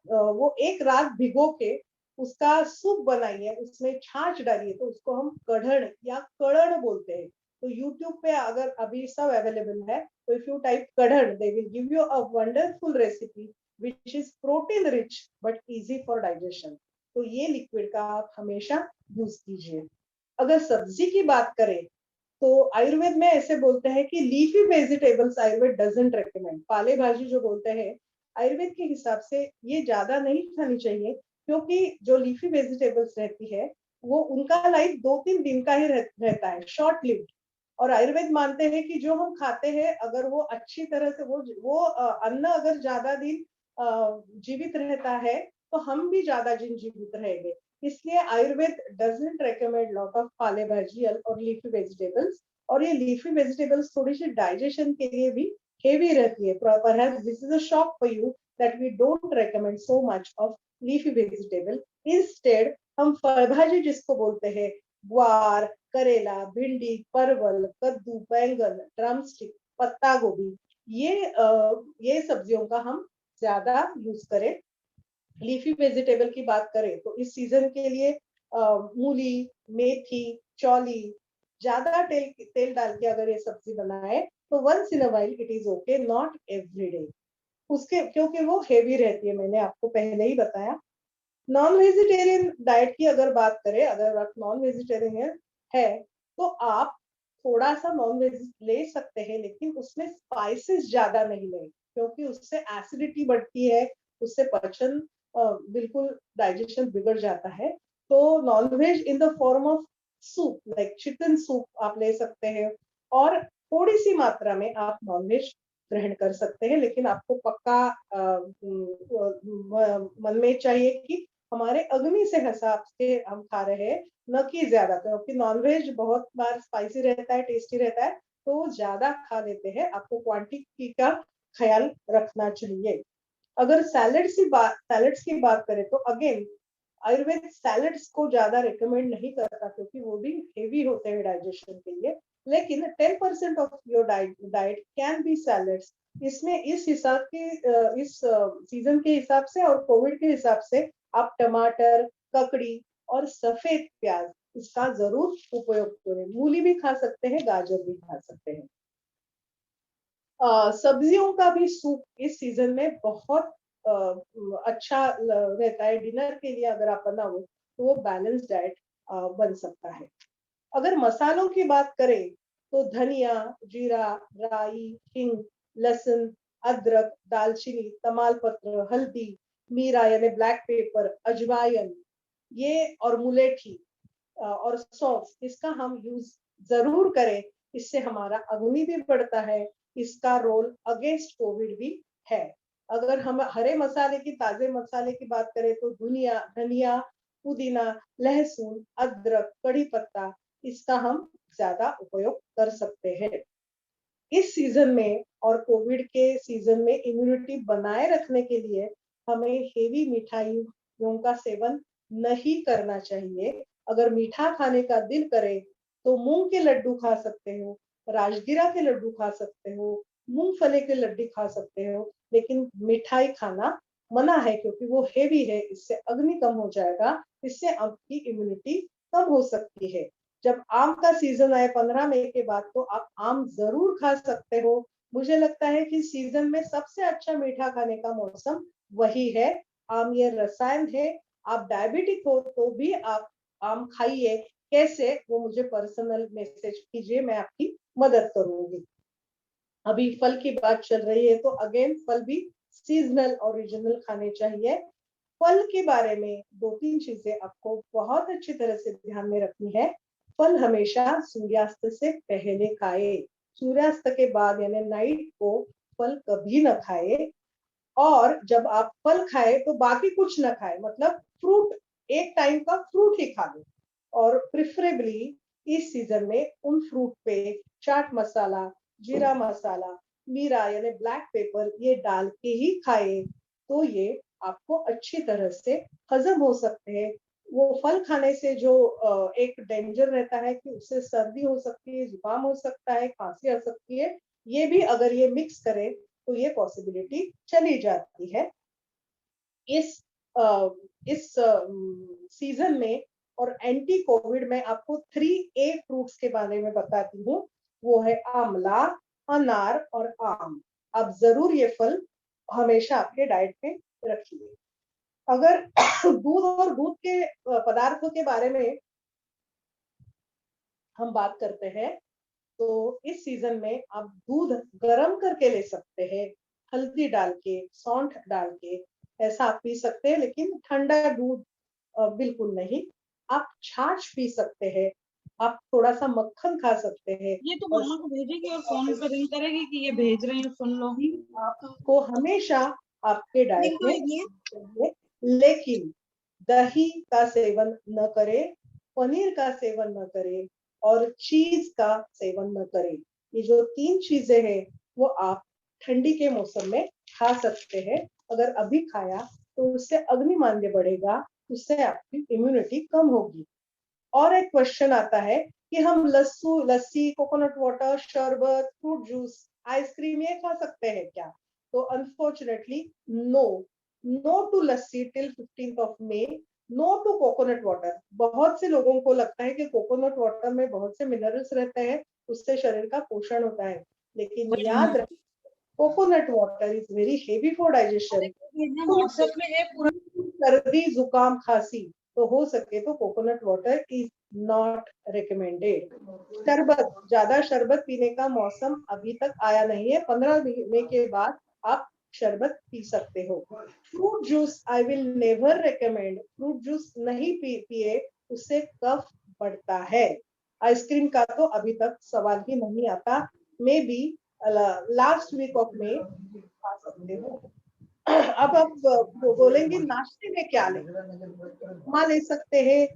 S2: वो एक रात भिगो के उसका सूप बनाइए, उसमें छाछ डालिए, तो उसको हम कढ़ण या कड़ण बोलते हैं। तो यूट्यूब पे अगर अभी सब अवेलेबल है, तो if you type kadhan, they will give you a wonderful recipe which is protein rich but easy for digestion. तो ये लिक्विड का आप हमेशा यूज कीजिए। अगर सब्जी की बात करें, तो आयुर्वेद में ऐसे बोलते हैं कि leafy vegetables Ayurveda doesn't recommend. पाले भाजी जो बोलते हैं, आयुर्वेद के हिसाब से ये ज्यादा नहीं खानी चाहिए, क्योंकि जो लीफी वेजिटेबल्स रहती है वो उनका लाइफ 2-3 दिन का ही रहता है, शॉर्ट लिव्ड। और आयुर्वेद मानते हैं कि जो हम खाते हैं, अगर वो अच्छी तरह से वो अन्न अगर ज्यादा दिन जीवित रहता है, तो हम भी ज्यादा दिन जीवित रहेंगे। इसलिए Ayurveda doesn't recommend lot of पाले भाजी और लीफी वेजिटेबल्स। और ये लीफी वेजिटेबल्स थोड़ी सी डाइजेशन के लिए भी हेवी रहती है। Perhaps this is a shock for you that we don't recommend so much of leafy vegetable. Instead हम फल भाजी जिसको बोलते हैं, ग्वार, करेला, भिंडी, परवल, कद्दू, बैंगन, ड्रमस्टिक, पत्ता गोभी, ये सब्जियों का हम ज्यादा यूज करें। लीफी वेजिटेबल की बात करें तो इस सीजन के लिए मूली, मेथी, चौली, ज्यादा तेल तेल डाल के अगर ये सब्जी बनाए तो once in a while it is okay, not every day. उसके क्योंकि वो हेवी रहती है, मैंने आपको पहले ही बताया। नॉन वेजिटेरियन डाइट की अगर बात करें, अगर आप नॉन वेजिटेरियन है तो आप थोड़ा सा नॉन वेज ले सकते हैं, लेकिन उसमें स्पाइसेस ज्यादा नहीं लें, क्योंकि उससे एसिडिटी बढ़ती है, उससे पाचन बिल्कुल डाइजेशन बिगड़ जाता है। तो non ways in the form of soup, like chicken soup आप ले सकते हैं, और थोड़ी सी मात्रा में आप नॉन वेज ग्रहण कर सकते हैं। लेकिन आपको पक्का मन में चाहिए कि हमारे अग्नि से हिसाब से हम खा रहे हैं, न कि ज्यादा, क्योंकि नॉनवेज बहुत बार स्पाइसी रहता है, टेस्टी रहता है, तो ज्यादा खा लेते हैं। आपको क्वांटिटी का ख्याल रखना चाहिए। अगर सैलड्स की बात करें तो अगेन आयुर्वेद सैलड्स को ज्यादा रिकमेंड नहीं करता, क्योंकि वो भी हेवी होते हैं डाइजेशन के लिए। लेकिन 10% of your diet can be salads. इसमें इस हिसाब के इस सीजन के हिसाब से और कोविड के हिसाब से आप टमाटर, ककड़ी और सफेद प्याज इसका जरूर उपयोग करें। मूली भी खा सकते हैं, गाजर भी खा सकते हैं। सब्जियों का भी सूप इस सीजन में बहुत अच्छा रहता है। डिनर के लिए अगर आप बनाओ तो वो बैलेंस डाइट बन सकता है। अगर मसालों की बात करें तो धनिया, जीरा, राई, हिंग, लहसुन, अदरक, दालचीनी, तमालपत्र, हल्दी, मीरा यानी ब्लैक पेपर, अजवाइन, ये और मुलेठी और सौंफ, इसका हम यूज जरूर करें। इससे हमारा अग्नि भी बढ़ता है, इसका रोल अगेंस्ट कोविड भी है। अगर हम हरे मसाले की, ताजे मसाले की बात करें तो धनिया धनिया, पुदीना, लहसुन, अदरक, कड़ी पत्ता, इसका हम ज्यादा उपयोग कर सकते हैं। इस सीजन में और कोविड के सीजन में इम्यूनिटी बनाए रखने के लिए हमें हेवी मिठाइयों का सेवन नहीं करना चाहिए। अगर मीठा खाने का दिल करे तो मूंग के लड्डू खा सकते हो, राजगिरा के लड्डू खा सकते हो, मूंगफली के लड्डू खा सकते हो, लेकिन मिठाई खाना मना है, क्योंकि वो हेवी है, इससे अग्नि कम हो जाएगा, इससे आपकी इम्यूनिटी कम हो सकती है। जब आम का सीजन आए 15 मई के बाद, तो आप आम जरूर खा सकते हो। मुझे लगता है कि सीजन में सबसे अच्छा मीठा खाने का मौसम वही है। आम ये रसायन है। आप डायबिटिक हो तो भी आप आम खाइए। कैसे, वो मुझे पर्सनल मैसेज कीजिए, मैं आपकी मदद करूंगी। अभी फल की बात चल रही है तो अगेन फल भी सीजनल ओरिजिनल खाने चाहिए। फल के बारे में 2-3 चीजें आपको बहुत अच्छी तरह से ध्यान में रखनी है। फल हमेशा सूर्यास्त से पहले खाए, सूर्यास्त के बाद यानी नाइट को फल कभी न खाए। और जब आप फल खाए तो बाकी कुछ ना खाए, मतलब फ्रूट, एक टाइम का फ्रूट ही खा लो। और प्रिफरेबली इस सीजन में उन फ्रूट पे चाट मसाला, जीरा मसाला, मीरा यानी ब्लैक पेपर ये डाल के ही खाए, तो ये आपको अच्छी तरह से हजम हो सकते हैं। वो फल खाने से जो एक डेंजर रहता है कि उससे सर्दी हो सकती है, जुकाम हो सकता है, खांसी आ सकती है, ये भी अगर ये मिक्स करें तो ये पॉसिबिलिटी चली जाती है। इस इस सीजन में और एंटी कोविड में आपको 3A फ्रूट्स के बारे में बताती हूँ। वो है आंवला, अनार और आम। आप जरूर ये फल हमेशा आपके डाइट में रखिए। अगर दूध और दूध के पदार्थों के बारे में हम बात करते हैं तो इस सीजन में आप दूध गर्म करके ले सकते हैं, हल्दी डाल के, सौंठ डाल के, ऐसा आप पी सकते हैं, लेकिन ठंडा दूध बिल्कुल नहीं। आप छाछ पी सकते हैं, आप थोड़ा सा मक्खन खा सकते हैं।
S3: ये तो
S2: और
S3: मम्मा को भेजेगी और फोन पे रिंग करेगी कि ये भेज रहे हैं, सुन लो।
S2: आपको हमेशा आपके डाइट
S3: लिंक
S2: में
S3: भेजिए।
S2: चाहिए, लेकिन दही का सेवन न करें, पनीर का सेवन न करें और चीज का सेवन न करें। ये जो 3 चीजें हैं वो आप ठंडी के मौसम में खा सकते हैं। अगर अभी खाया तो उससे अग्निमांद्य बढ़ेगा, उससे आपकी इम्यूनिटी कम होगी। और एक क्वेश्चन आता है कि हम लस्सी, कोकोनट वाटर, शरबत, फ्रूट जूस, आइसक्रीम ये खा सकते हैं क्या? तो unfortunately no, no to lassi till 15th of May, no to coconut water. बहुत से लोगों को लगता है कि कोकोनट वाटर में बहुत से मिनरल्स रहते हैं, उससे शरीर का पोषण होता है, लेकिन याद रखें coconut water is very heavy for digestion.
S3: WhatsApp में है पूरा।
S2: सर्दी, जुकाम, खांसी तो हो सके तो coconut water is not recommended. शरबत, ज्यादा शरबत पीने का मौसम अभी तक आया नहीं है, 15 मई के बाद आप शरबत पी सकते हो। Fruit juice I will never recommend, fruit juice नहीं पिए, उससे कफ बढ़ता है। आइसक्रीम का तो अभी तक सवाल ही नहीं आता, maybe last week of में खा सकते हो। अब आप बोलेंगे नाश्ते में क्या लें? उपमा ले सकते हैं,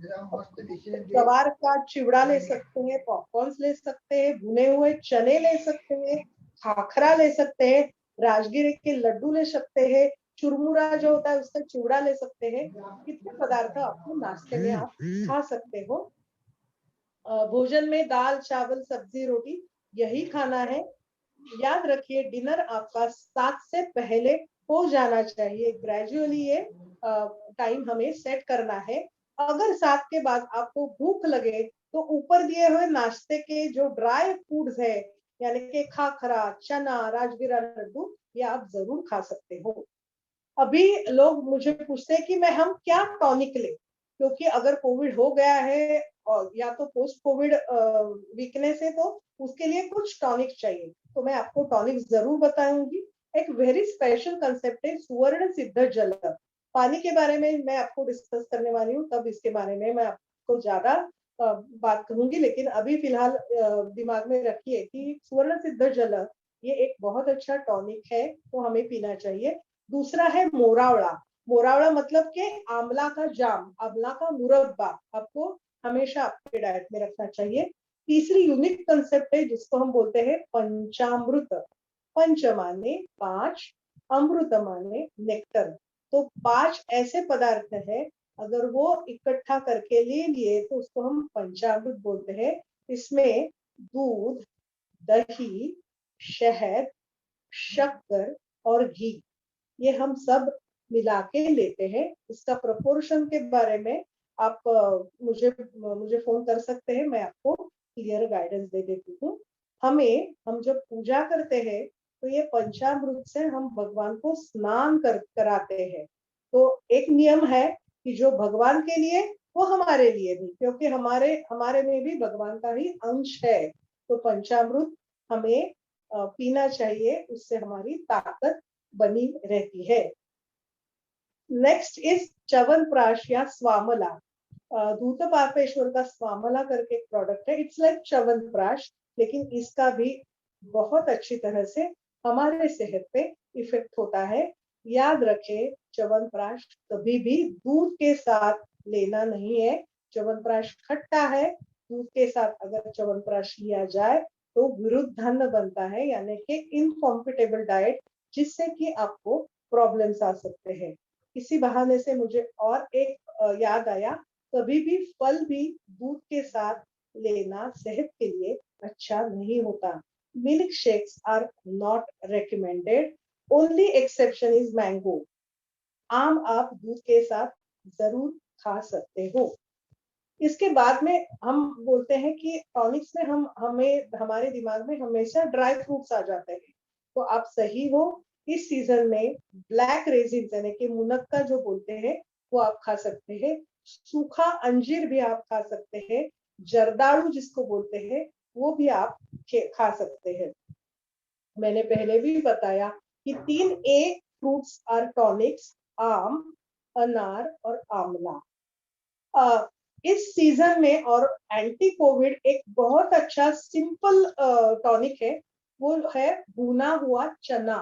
S2: गवार का चिवड़ा ले सकते हैं, पॉपकॉर्न ले सकते हैं, भुने हुए चने ले सकते हैं, खाखरा ले सकते हैं, राजगिरे के लड्डू ले सकते हैं, चुरमुरा जो होता है उसका चिवड़ा ले सकते हैं। कितने पदार्थ आपको नाश्ते में आप खा सकते हो। भोजन में दाल, चावल, सब्जी, रोटी यही खाना है। याद रखिए डिनर आपका 7 से पहले हो जाना चाहिए। ग्रेजुअली ये टाइम हमें सेट करना है। अगर 7 के बाद आपको भूख लगे तो ऊपर दिए हुए नाश्ते के जो ड्राई फूड्स है, यानी कि खाखरा, चना, राजगिरा लड्डू, ये आप जरूर खा सकते हो। अभी लोग मुझे पूछते हैं कि मैं हम क्या टॉनिक लें, क्योंकि अगर कोविड हो गया है और या तो पोस्ट कोविड वीकनेस है तो उसके लिए कुछ टॉनिक चाहिए, तो मैं आपको टॉनिक जरूर बताऊंगी। एक वेरी स्पेशल कंसेप्ट है सुवर्ण सिद्ध जल। पानी के बारे में मैं आपको डिस्कस करने वाली हूँ, तब इसके बारे में मैं आपको ज्यादा बात करूंगी, लेकिन अभी फिलहाल दिमाग में रखिए कि सुवर्ण सिद्ध जल ये एक बहुत अच्छा टॉनिक है, तो हमें पीना चाहिए। दूसरा है मोरावड़ा। मोरावड़ा मतलब के आंवला का जाम, आंवला का मुरब्बा आपको हमेशा आपके डाइट में रखना चाहिए। तीसरी यूनिक कंसेप्ट है जिसको हम बोलते हैं पंचामृत। पंच माने 5, अमृत माने नेक्टर। तो 5 ऐसे पदार्थ है, अगर वो इकट्ठा करके ले लिए तो उसको हम पंचामृत बोलते हैं। इसमें दूध, दही, शहद, शक्कर और घी, ये हम सब मिला के लेते हैं। इसका प्रोपोर्शन के बारे में आप मुझे फोन कर सकते हैं, मैं आपको क्लियर गाइडेंस दे देती हूँ। हम जब पूजा करते हैं तो ये पंचामृत से हम भगवान को स्नान कराते हैं। तो एक नियम है कि जो भगवान के लिए वो हमारे लिए भी, क्योंकि हमारे हमारे में भी भगवान का ही अंश है। तो पंचामृत हमें पीना चाहिए, उससे हमारी ताकत बनी रहती है। नेक्स्ट इज च्यवनप्राश या स्वामला। धूतपापेश्वर का स्वामला करके एक प्रोडक्ट है, इट्स लाइक च्यवनप्राश, लेकिन इसका भी बहुत अच्छी तरह से हमारे सेहत पे इफेक्ट होता है। याद रखें, च्यवनप्राश कभी भी दूध के साथ लेना नहीं है। च्यवनप्राश खट्टा है, दूध के साथ अगर च्यवनप्राश लिया जाए तो विरुद्धान्न बनता है, यानी कि इनकॉम्पिटेबल डाइट, जिससे कि आपको प्रॉब्लम्स आ सकते हैं। इसी बहाने से मुझे और एक याद आया, कभी भी फल भी दूध के साथ लेना सेहत के लिए अच्छा नहीं होता। Milkshakes are not recommended, only exception is mango. आम आप दूध के साथ जरूर खा सकते हो। इसके बाद में हम बोलते हैं कि टॉनिक्स में हमें हमारे दिमाग में हमेशा ड्राई फ्रूट्स आ जाते हैं, तो आप सही हो। इस सीजन में ब्लैक रेजिन यानी कि मुनक्का जो बोलते हैं वो आप खा सकते हैं। सूखा अंजीर भी आप खा सकते हैं। जर्दालू जिसको बोलते हैं वो भी आप खा सकते हैं। मैंने पहले भी बताया कि 3A फ्रूट्स आर टॉनिक्स, आम, अनार और आंवला। इस सीजन में और एंटी कोविड एक बहुत अच्छा सिंपल टॉनिक है, वो है भुना हुआ चना।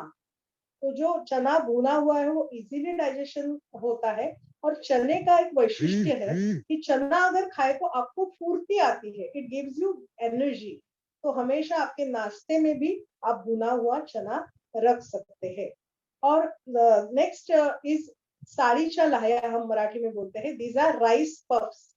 S2: तो जो चना भुना हुआ है वो इजीली डाइजेशन होता है, और चने का एक वैशिष्ट्य है कि चना अगर खाए तो आपको फुर्ती आती है, इट गिव्स यू एनर्जी। तो हमेशा आपके नाश्ते में भी आप भुना हुआ चना रख सकते हैं। और नेक्स्ट इज साड़ीचा लाह्या, हम मराठी में बोलते हैं, दीज आर राइस पफ्स।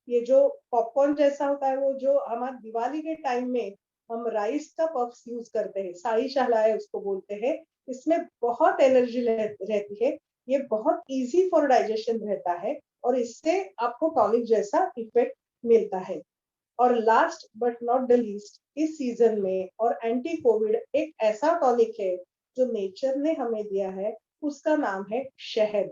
S2: ये जो पॉपकॉर्न जैसा होता है, वो जो हमारे दिवाली के टाइम में हम राइस का पफ्स यूज करते हैं, साड़ीचा लाह्या उसको बोलते हैं। इसमें बहुत एनर्जी रहती है, ये बहुत इजी फॉर डाइजेशन रहता है, और इससे आपको टॉनिक जैसा इफेक्ट मिलता है। और last but not the least, इस सीजन में और एंटी कोविड एक ऐसा टॉनिक है जो नेचर ने हमें दिया है, उसका नाम है शहद।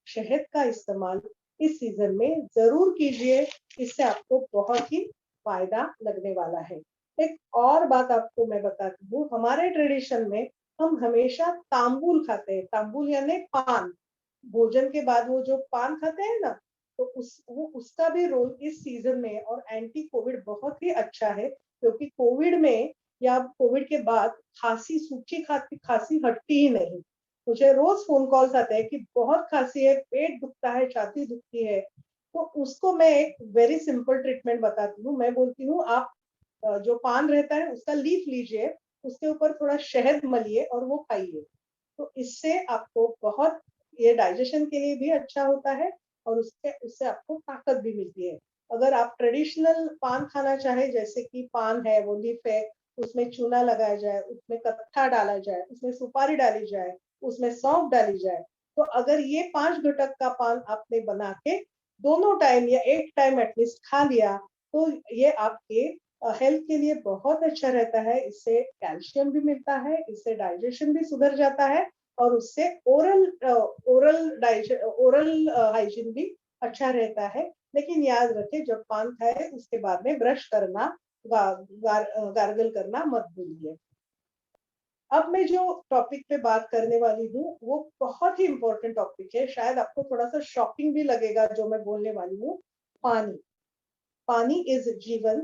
S2: शहद का इस्तेमाल इस सीजन में जरूर कीजिए, इससे आपको बहुत ही फायदा लगने वाला है। एक और बात आपको मैं बताती हूँ, हमारे ट्रेडिशन में हम हमेशा तांबुल खाते हैं। तांबुल यानी पान, भोजन के बाद वो जो पान खाते हैं ना, तो उसका भी रोल इस सीजन में और एंटी कोविड बहुत ही अच्छा है, क्योंकि कोविड में या कोविड के बाद खांसी, सूखी खांसी हटती ही नहीं। मुझे रोज फोन कॉल्स आते हैं कि बहुत खांसी है, पेट दुखता है, छाती दुखती है। तो उसको मैं एक वेरी सिंपल ट्रीटमेंट बताती हूँ। मैं बोलती हूँ आप जो पान रहता है उसका लीफ लीजिए, उसके ऊपर थोड़ा शहद मलिए और वो खाइए। तो इससे आपको बहुत, ये डाइजेशन के लिए भी अच्छा होता है, और उससे आपको ताकत भी मिलती है। अगर आप ट्रेडिशनल पान खाना चाहे, जैसे कि पान है वो लीफ है, उसमें चूना लगाया जाए, उसमें कत्था डाला जाए, उसमें सुपारी डाली जाए, उसमें सौंफ डाली जाए, तो अगर ये 5 घटक का पान आपने बना के दोनों टाइम या एक टाइम एटलीस्ट खा लिया, तो ये आपके हेल्थ के लिए बहुत अच्छा रहता है। इससे कैल्शियम भी मिलता है, इससे डाइजेशन भी सुधर जाता है, और उससे ओरल हाइजीन भी अच्छा रहता है। लेकिन याद रखें, जब पान खाए उसके बाद में ब्रश करना, गार्गल करना मत भूलिए। अब मैं जो टॉपिक पे बात करने वाली हूँ वो बहुत ही इंपॉर्टेंट टॉपिक है, शायद आपको थोड़ा सा शॉकिंग भी लगेगा जो मैं बोलने वाली हूँ। पानी। पानी इज जीवन।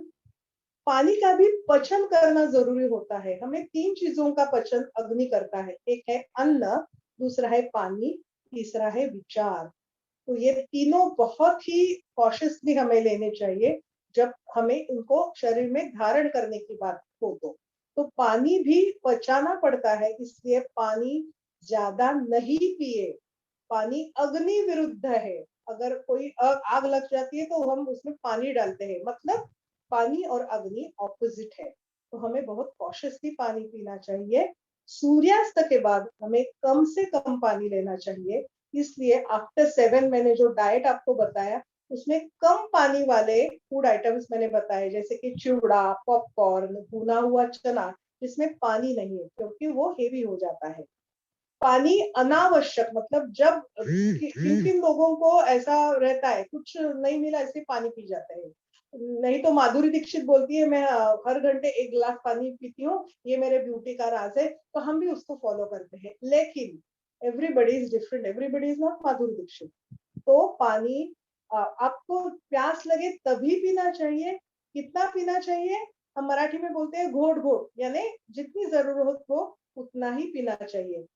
S2: पानी का भी पचन करना जरूरी होता है। हमें 3 चीजों का पचन अग्नि करता है, एक है अन्न, दूसरा है पानी, तीसरा है विचार। तो ये तीनों बहुत ही कॉशियसली हमें लेने चाहिए जब हमें इनको शरीर में धारण करने की बात हो। तो पानी भी पचाना पड़ता है, इसलिए पानी ज्यादा नहीं पिए। पानी अग्नि विरुद्ध है। अगर कोई आग लग जाती है तो हम उसमें पानी डालते हैं, मतलब पानी और अग्नि ऑपोजिट है। तो हमें बहुत कॉशियसली पानी पीना चाहिए। सूर्यास्त के बाद हमें कम से कम पानी लेना चाहिए। इसलिए आफ्टर 7 मैंने जो डाइट आपको बताया उसमें कम पानी वाले फूड आइटम्स मैंने बताए, जैसे कि चिवड़ा, पॉपकॉर्न, भुना हुआ चना, जिसमें पानी नहीं है क्योंकि वो हेवी हो जाता है। पानी अनावश्यक, मतलब जब किन किन लोगों को ऐसा रहता है कुछ नहीं मिला इसलिए पानी पी जाते हैं, नहीं तो माधुरी दीक्षित बोलती है मैं हर घंटे 1 गिलास पानी पीती हूँ, ये मेरे ब्यूटी का राज है, तो हम भी उसको फॉलो करते हैं। लेकिन everybody is different, everybody is not Madhuri Dixit. तो पानी आपको प्यास लगे तभी पीना चाहिए। कितना पीना चाहिए? हम मराठी में बोलते हैं घोट घोट, यानी जितनी जरूरत हो उतना ही पीना चाहिए।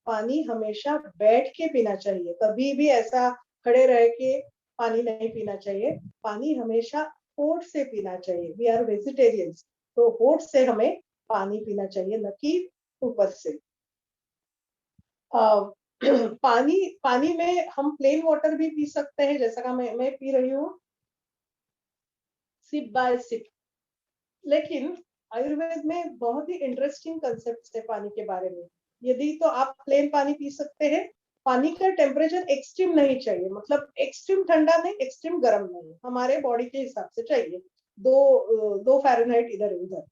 S2: पानी हमेशा बैठ के पीना चाहिए, कभी भी ऐसा खड़े रह के पानी नहीं पीना चाहिए। पानी हमेशा होठ से पीना चाहिए। वी आर वेजिटेरियंस, तो होठ से हमें पानी पीना चाहिए, न कि ऊपर से। पानी पानी में हम प्लेन वाटर भी पी सकते हैं, जैसा कि मैं पी रही हूँ सिप बाय सिप। लेकिन आयुर्वेद में बहुत ही इंटरेस्टिंग कंसेप्ट है पानी के बारे में। यदि तो आप प्लेन पानी पी सकते हैं। पानी का टेम्परेचर एक्सट्रीम नहीं चाहिए, मतलब एक्सट्रीम ठंडा नहीं, एक्सट्रीम गर्म नहीं, हमारे बॉडी के हिसाब से चाहिए। दो फ़ारेनहाइट इधर उधर।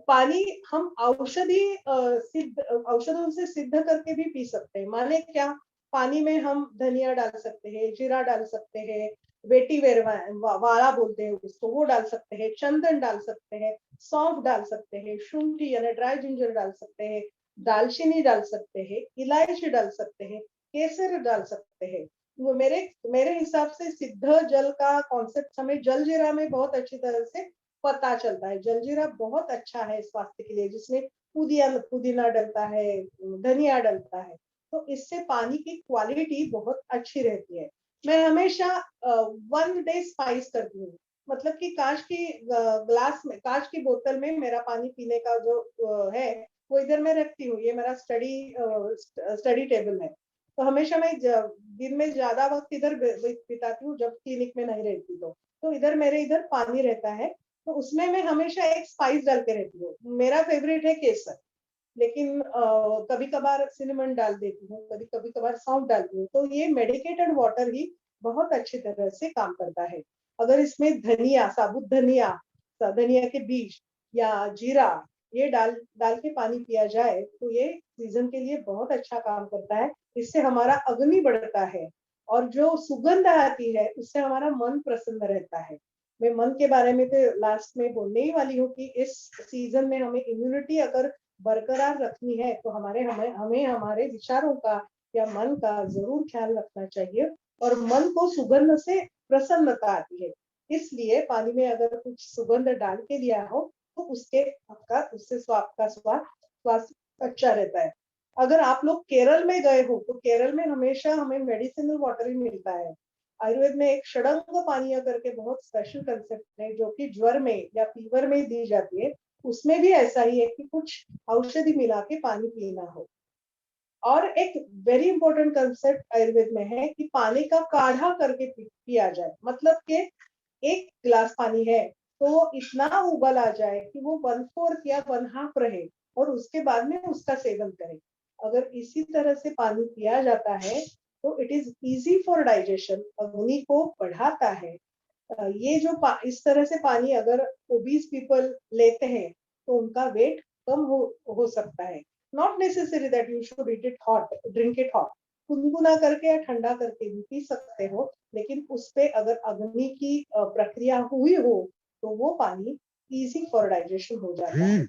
S2: पानी हम औषधों से सिद्ध करके भी पी सकते हैं। माने क्या? पानी में हम धनिया डाल सकते हैं, जीरा डाल सकते हैं, वेटीवेर वाला बोलते हैं उसको, वो डाल सकते हैं, चंदन डाल सकते हैं, सौंफ डाल सकते हैं, शुंठी यानी ड्राई जिंजर डाल सकते हैं, दालचीनी डाल सकते हैं, इलायची डाल सकते हैं, केसर डाल सकते हैं। वो मेरे मेरे हिसाब से सिद्ध जल का कॉन्सेप्ट हमें जल जीरा में बहुत अच्छी तरह से पता चलता है। जलजीरा बहुत अच्छा है स्वास्थ्य के लिए, जिसमें पुदीना डलता है, धनिया डलता है, तो इससे पानी की क्वालिटी बहुत अच्छी रहती है। मैं हमेशा 1 डे स्पाइस करती हूँ, मतलब कि कांच की ग्लास में, कांच की बोतल में मेरा पानी पीने का जो है वो इधर मैं रखती हूँ। ये मेरा स्टडी टेबल है। तो हमेशा मैं दिन में ज्यादा वक्त इधर बिताती हूँ जब क्लिनिक में नहीं रहती। तो इधर मेरे इधर पानी रहता है, तो उसमें मैं हमेशा एक स्पाइस डाल के रहती हूँ। मेरा फेवरेट है केसर, लेकिन कभी कभार सिनेमन डाल देती हूँ, कभी कभार सौंफ डालती हूँ। तो ये मेडिकेटेड वाटर ही बहुत अच्छी तरह से काम करता है। अगर इसमें धनिया, साबुत धनिया, धनिया के बीज या जीरा ये डाल डाल के पानी पिया जाए तो ये सीजन के लिए बहुत अच्छा काम करता है। इससे हमारा अग्नि बढ़ता है, और जो सुगंध आती है उससे हमारा मन प्रसन्न रहता है। मैं मन के बारे में तो लास्ट में बोलने ही वाली हूँ कि इस सीजन में हमें इम्यूनिटी अगर बरकरार रखनी है तो हमें हमारे विचारों का या मन का जरूर ख्याल रखना चाहिए। और मन को सुगंध से प्रसन्नता आती है, इसलिए पानी में अगर कुछ सुगंध डाल के दिया हो तो उससे आपका स्वास्थ्य अच्छा रहता है। अगर आप लोग केरल में गए हो तो केरल में हमेशा हमें मेडिसिनल वाटर ही मिलता है। आयुर्वेद में एक षडंग पानीय करके बहुत स्पेशल कंसेप्ट है, जो कि ज्वर में या फीवर में दी जाती है। उसमें भी ऐसा ही है कि कुछ औषधि मिला के पानी पीना हो। और एक वेरी इंपॉर्टेंट कंसेप्ट आयुर्वेद में है कि पानी का काढ़ा करके पिया जाए। मतलब कि 1 गिलास पानी है तो इतना उबल आ जाए कि वो 1/4 या 1/2 रहे, और उसके बाद में उसका सेवन करें। अगर इसी तरह से पानी पिया जाता है तो it is easy for digestion, अग्नि को बढ़ाता है। ये जो इस तरह से पानी अगर ओबीज पीपल लेते हैं तो उनका वेट कम हो सकता है। Not necessary that you should eat it hot, drink it hot. गुनगुना करके या ठंडा करके भी पी सकते हो, लेकिन उस पे अगर अग्नि की प्रक्रिया हुई हो तो वो पानी इजी फॉर डाइजेशन हो जाता है।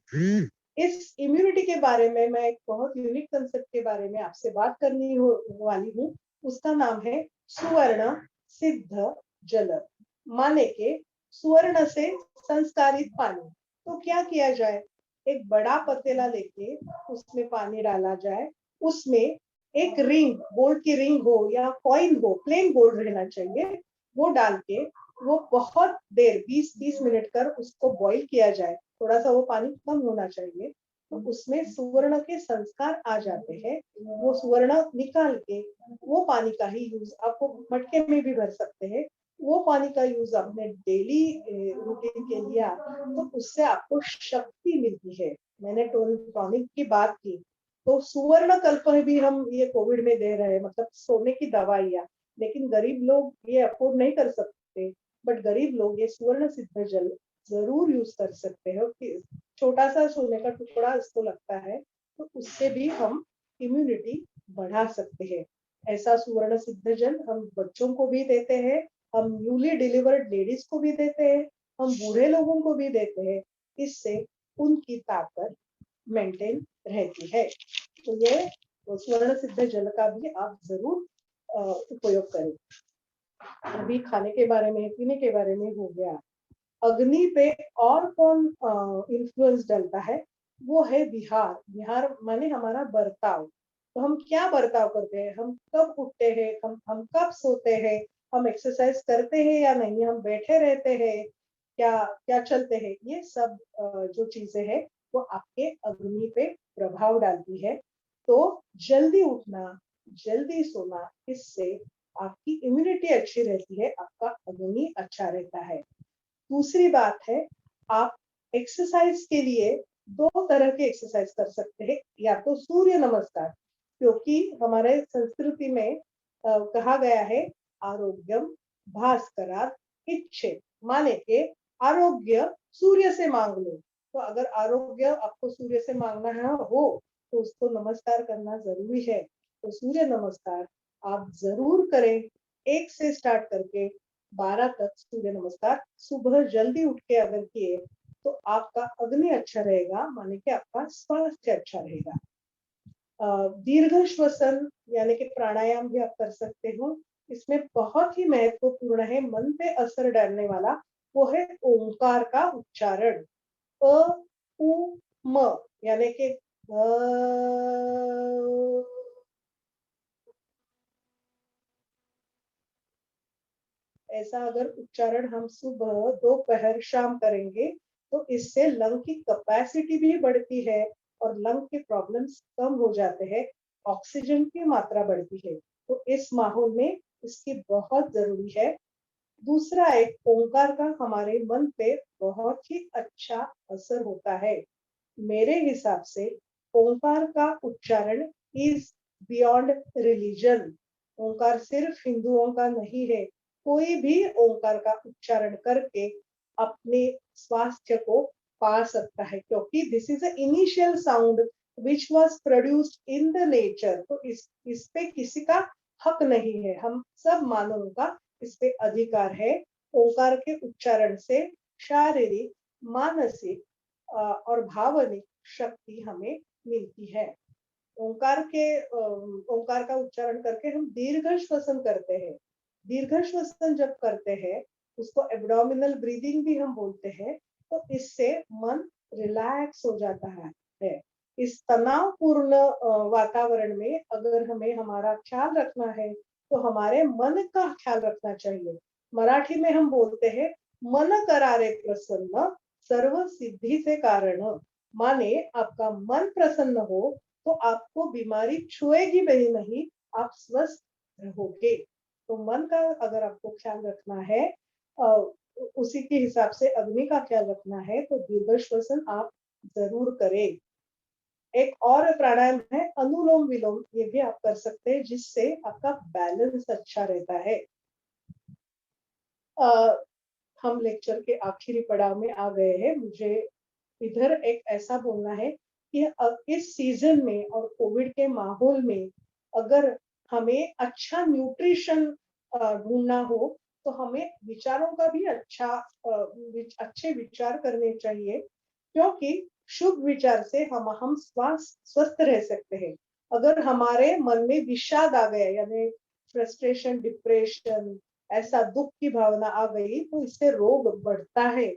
S2: इस इम्यूनिटी के बारे में मैं एक बहुत यूनिक कंसेप्ट के बारे में आपसे बात करनी वाली हूँ। उसका नाम है सुवर्ण सिद्ध जल, माने के सुवर्ण से संस्कारित पानी। तो क्या किया जाए? एक बड़ा पतीला लेके उसमें पानी डाला जाए, उसमें एक रिंग, गोल्ड की रिंग हो या कॉइन हो, प्लेन गोल्ड रहना चाहिए, वो डाल के वो बहुत देर 20-30 मिनट कर उसको बॉईल किया जाए। थोड़ा सा वो पानी कम होना चाहिए, तो उसमें सुवर्ण के संस्कार आ जाते हैं। वो सुवर्ण निकाल के वो पानी का ही यूज आपको मटके में भी भर सकते हैं। वो पानी का यूज अपने डेली रूटीन के लिया तो उससे आपको शक्ति मिलती है। मैंने टॉनिक की बात की, तो सुवर्ण कल्प भी हम ये कोविड में दे रहे हैं, मतलब सोने की दवाइयाँ। लेकिन गरीब लोग ये अफोर्ड नहीं कर सकते, बट गरीब लोग ये सुवर्ण सिद्ध जल जरूर यूज कर सकते हैं। छोटा सा सोने का टुकड़ा इसको लगता है, तो उससे भी हम इम्यूनिटी बढ़ा सकते हैं। ऐसा सुवर्ण सिद्ध जल हम बच्चों को भी देते हैं, हम न्यूली डिलीवर्ड लेडीज को भी देते हैं, हम बूढ़े लोगों को भी देते हैं। इससे उनकी ताकत मेंटेन रहती है। तो ये स्वर्ण सिद्ध जल का भी आप जरूर उपयोग करें। अभी खाने के बारे में, पीने के बारे में हो गया। अग्नि पे और कौन इन्फ्लुएंस डालता है, वो है विहार। विहार माने हमारा बर्ताव। तो हम क्या बर्ताव करते हैं, हम कब उठते हैं, हम कब सोते हैं, हम एक्सरसाइज करते हैं या नहीं, हम बैठे रहते हैं, क्या क्या चलते हैं, ये सब जो चीजें हैं वो आपके अग्नि पे प्रभाव डालती है। तो जल्दी उठना, जल्दी सोना, इससे आपकी इम्यूनिटी अच्छी रहती है, आपका अग्नि अच्छा रहता है। दूसरी बात है, आप एक्सरसाइज के लिए दो तरह के एक्सरसाइज कर सकते हैं। या तो सूर्य नमस्कार, क्योंकि हमारे संस्कृति में कहा गया है आरोग्यम भास्करात् इच्छेत्, माने के आरोग्य सूर्य से मांग लो। तो अगर आरोग्य आपको सूर्य से मांगना है हो तो उसको नमस्कार करना जरूरी है। तो सूर्य नमस्कार आप जरूर करें। 1 से स्टार्ट करके 12 तक सूर्य नमस्कार सुबह जल्दी उठ के अगर किए तो आपका अग्नि अच्छा रहेगा, माने कि आपका स्वास्थ्य अच्छा रहेगा। दीर्घ श्वसन यानी कि प्राणायाम भी आप कर सकते हो। इसमें बहुत ही महत्वपूर्ण है, मन पे असर डालने वाला, वो है ओंकार का उच्चारण। अ उ म यानी कि ऐसा अगर उच्चारण हम सुबह, दोपहर, शाम करेंगे तो इससे लंग की कैपेसिटी भी बढ़ती है और लंग के प्रॉब्लम्स कम हो जाते हैं, ऑक्सीजन की मात्रा बढ़ती है। तो इस माहौल में इसकी बहुत जरूरी है। दूसरा, एक ओंकार का हमारे मन पे बहुत ही अच्छा असर होता है। मेरे हिसाब से ओंकार का उच्चारण इज बियॉन्ड रिलीजन। ओंकार सिर्फ हिंदुओं का नहीं है, कोई भी ओंकार का उच्चारण करके अपने स्वास्थ्य को पा सकता है, क्योंकि this is a initial sound which was produced in the nature. तो इस पे किसी का हक नहीं है, हम सब मानवों का इस पे अधिकार है। ओंकार के उच्चारण से शारीरिक, मानसिक और भावनिक शक्ति हमें मिलती है। ओंकार का उच्चारण करके हम दीर्घ श्वसन करते हैं। दीर्घ श्वसन जब करते हैं उसको एब्डोमिनल ब्रीदिंग भी हम बोलते हैं। तो इससे मन रिलैक्स हो जाता है। इस तनावपूर्ण वातावरण में अगर हमें हमारा ख्याल रखना है तो हमारे मन का ख्याल रखना चाहिए। मराठी में हम बोलते हैं मन करारे प्रसन्न सर्व सिद्धि से कारण। माने आपका मन प्रसन्न हो तो आपको बीमारी छुएगी भी नहीं, आप स्वस्थ रहोगे। तो मन का अगर आपको ख्याल रखना है, उसी के हिसाब से अग्नि का ख्याल रखना है, तो दीर्घ श्वसन आप जरूर करें। एक और प्राणायाम है अनुलोम विलोम, ये भी आप कर सकते हैं, जिससे आपका बैलेंस अच्छा रहता है। हम लेक्चर के आखिरी पड़ाव में आ गए हैं। मुझे इधर एक ऐसा बोलना है कि इस सीजन में और कोविड के माहौल में अगर हमें अच्छा न्यूट्रिशन ढूंढना हो तो हमें विचारों का भी अच्छे विचार करने चाहिए, क्योंकि शुभ विचार से हम स्वस्थ रह सकते हैं। अगर हमारे मन में विषाद आ गया, यानी फ्रस्ट्रेशन, डिप्रेशन, ऐसा दुख की भावना आ गई, तो इससे रोग बढ़ता है।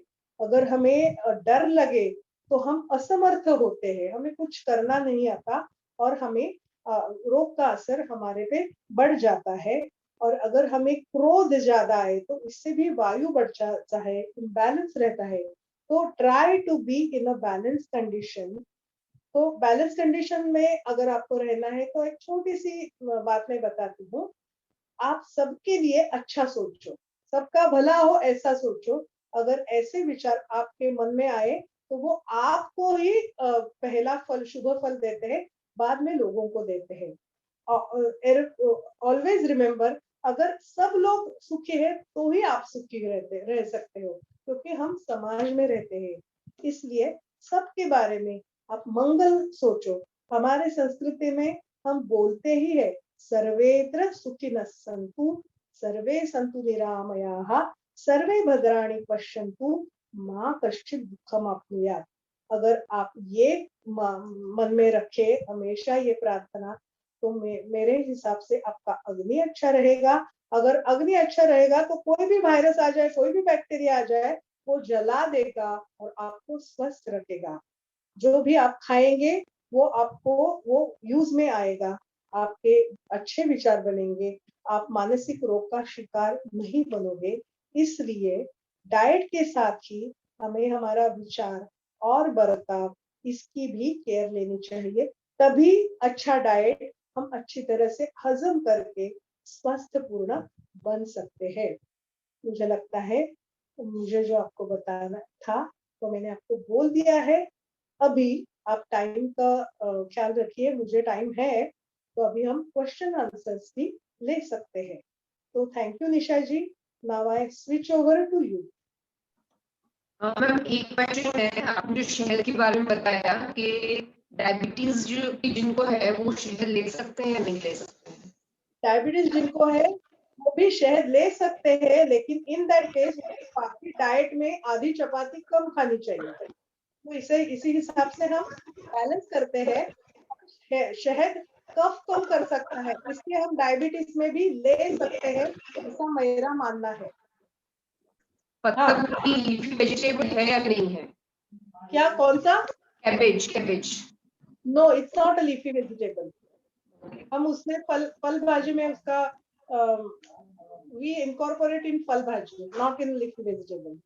S2: अगर हमें डर लगे तो हम असमर्थ होते हैं, हमें कुछ करना नहीं आता और हमें रोग का असर हमारे पे बढ़ जाता है। और अगर हमें क्रोध ज्यादा आए तो इससे भी वायु बढ़ जाता है, इम्बैलेंस रहता है। तो try to be in a balance condition. तो बैलेंस कंडीशन में अगर आपको रहना है तो एक छोटी सी बात मैं बताती हूँ। आप सबके लिए अच्छा सोचो, सबका भला हो ऐसा सोचो। अगर ऐसे विचार आपके मन में आए तो वो आपको ही पहला फल, शुभ फल देते हैं, बाद में लोगों को देते हैं। ऑलवेज रिमेम्बर, अगर सब लोग सुखी है तो ही आप सुखी रह सकते हो, क्योंकि हम समाज में रहते हैं। इसलिए सबके बारे में आप मंगल सोचो। हमारे संस्कृति में हम बोलते ही है सर्वेत्र सुखिनः सन्तु, सर्वे सन्तु निरामयाः सर्वे भद्राणि पश्यन्तु मां कश्चित् दुःखम् आप्नुयात्। अगर आप ये मन में रखे हमेशा ये प्रार्थना, तो मेरे हिसाब से आपका अग्नि अच्छा रहेगा। अगर अग्नि अच्छा रहेगा तो कोई भी वायरस आ जाए, कोई भी बैक्टीरिया आ जाए, वो जला देगा और आपको स्वस्थ रखेगा। जो भी आप खाएंगे वो आपको वो यूज में आएगा, आपके अच्छे विचार बनेंगे, आप मानसिक रोग का शिकार नहीं बनोगे। इसलिए डाइट के साथ ही हमें हमारा विचार और बर्ताव इसकी भी केयर लेनी चाहिए। तभी अच्छा डाइट हम अच्छी तरह से हजम करके स्वस्थ पूर्ण बन सकते हैं। मुझे लगता है मुझे जो आपको बताना था तो मैंने आपको बोल दिया है। अभी आप टाइम का ख्याल रखिए, मुझे टाइम है तो अभी हम क्वेश्चन आंसर्स भी ले सकते हैं। तो thank you Nisha ji. Now I switch over to you.
S1: Ma'am एक क्वेश्चन है, आपने जो शहद के बारे में बताया कि डायबिटीज जो जिनको है वो शहद ले सकते हैं या नहीं ले सकते हैं?
S2: डायबिटीज जिनको है वो भी शहद ले सकते हैं, लेकिन इन दैट केस बाकी डाइट में आधी चपाती कम खानी चाहिए। तो इसी हिसाब से हम बैलेंस करते हैं। शहद कफ कम कर सकता है, इसलिए हम डायबिटीज में भी ले सकते हैं, ऐसा मेरा मानना है।
S1: पत्ता गोभी लीफी वेजिटेबल है या नहीं है?
S2: क्या, कौन सा?
S1: Cabbage. Cabbage
S2: no, it's not a leafy vegetable. हम उसमें फल भाजी में उसका वी इनकॉर्पोरेट इन फल भाजी, not in leafy vegetable.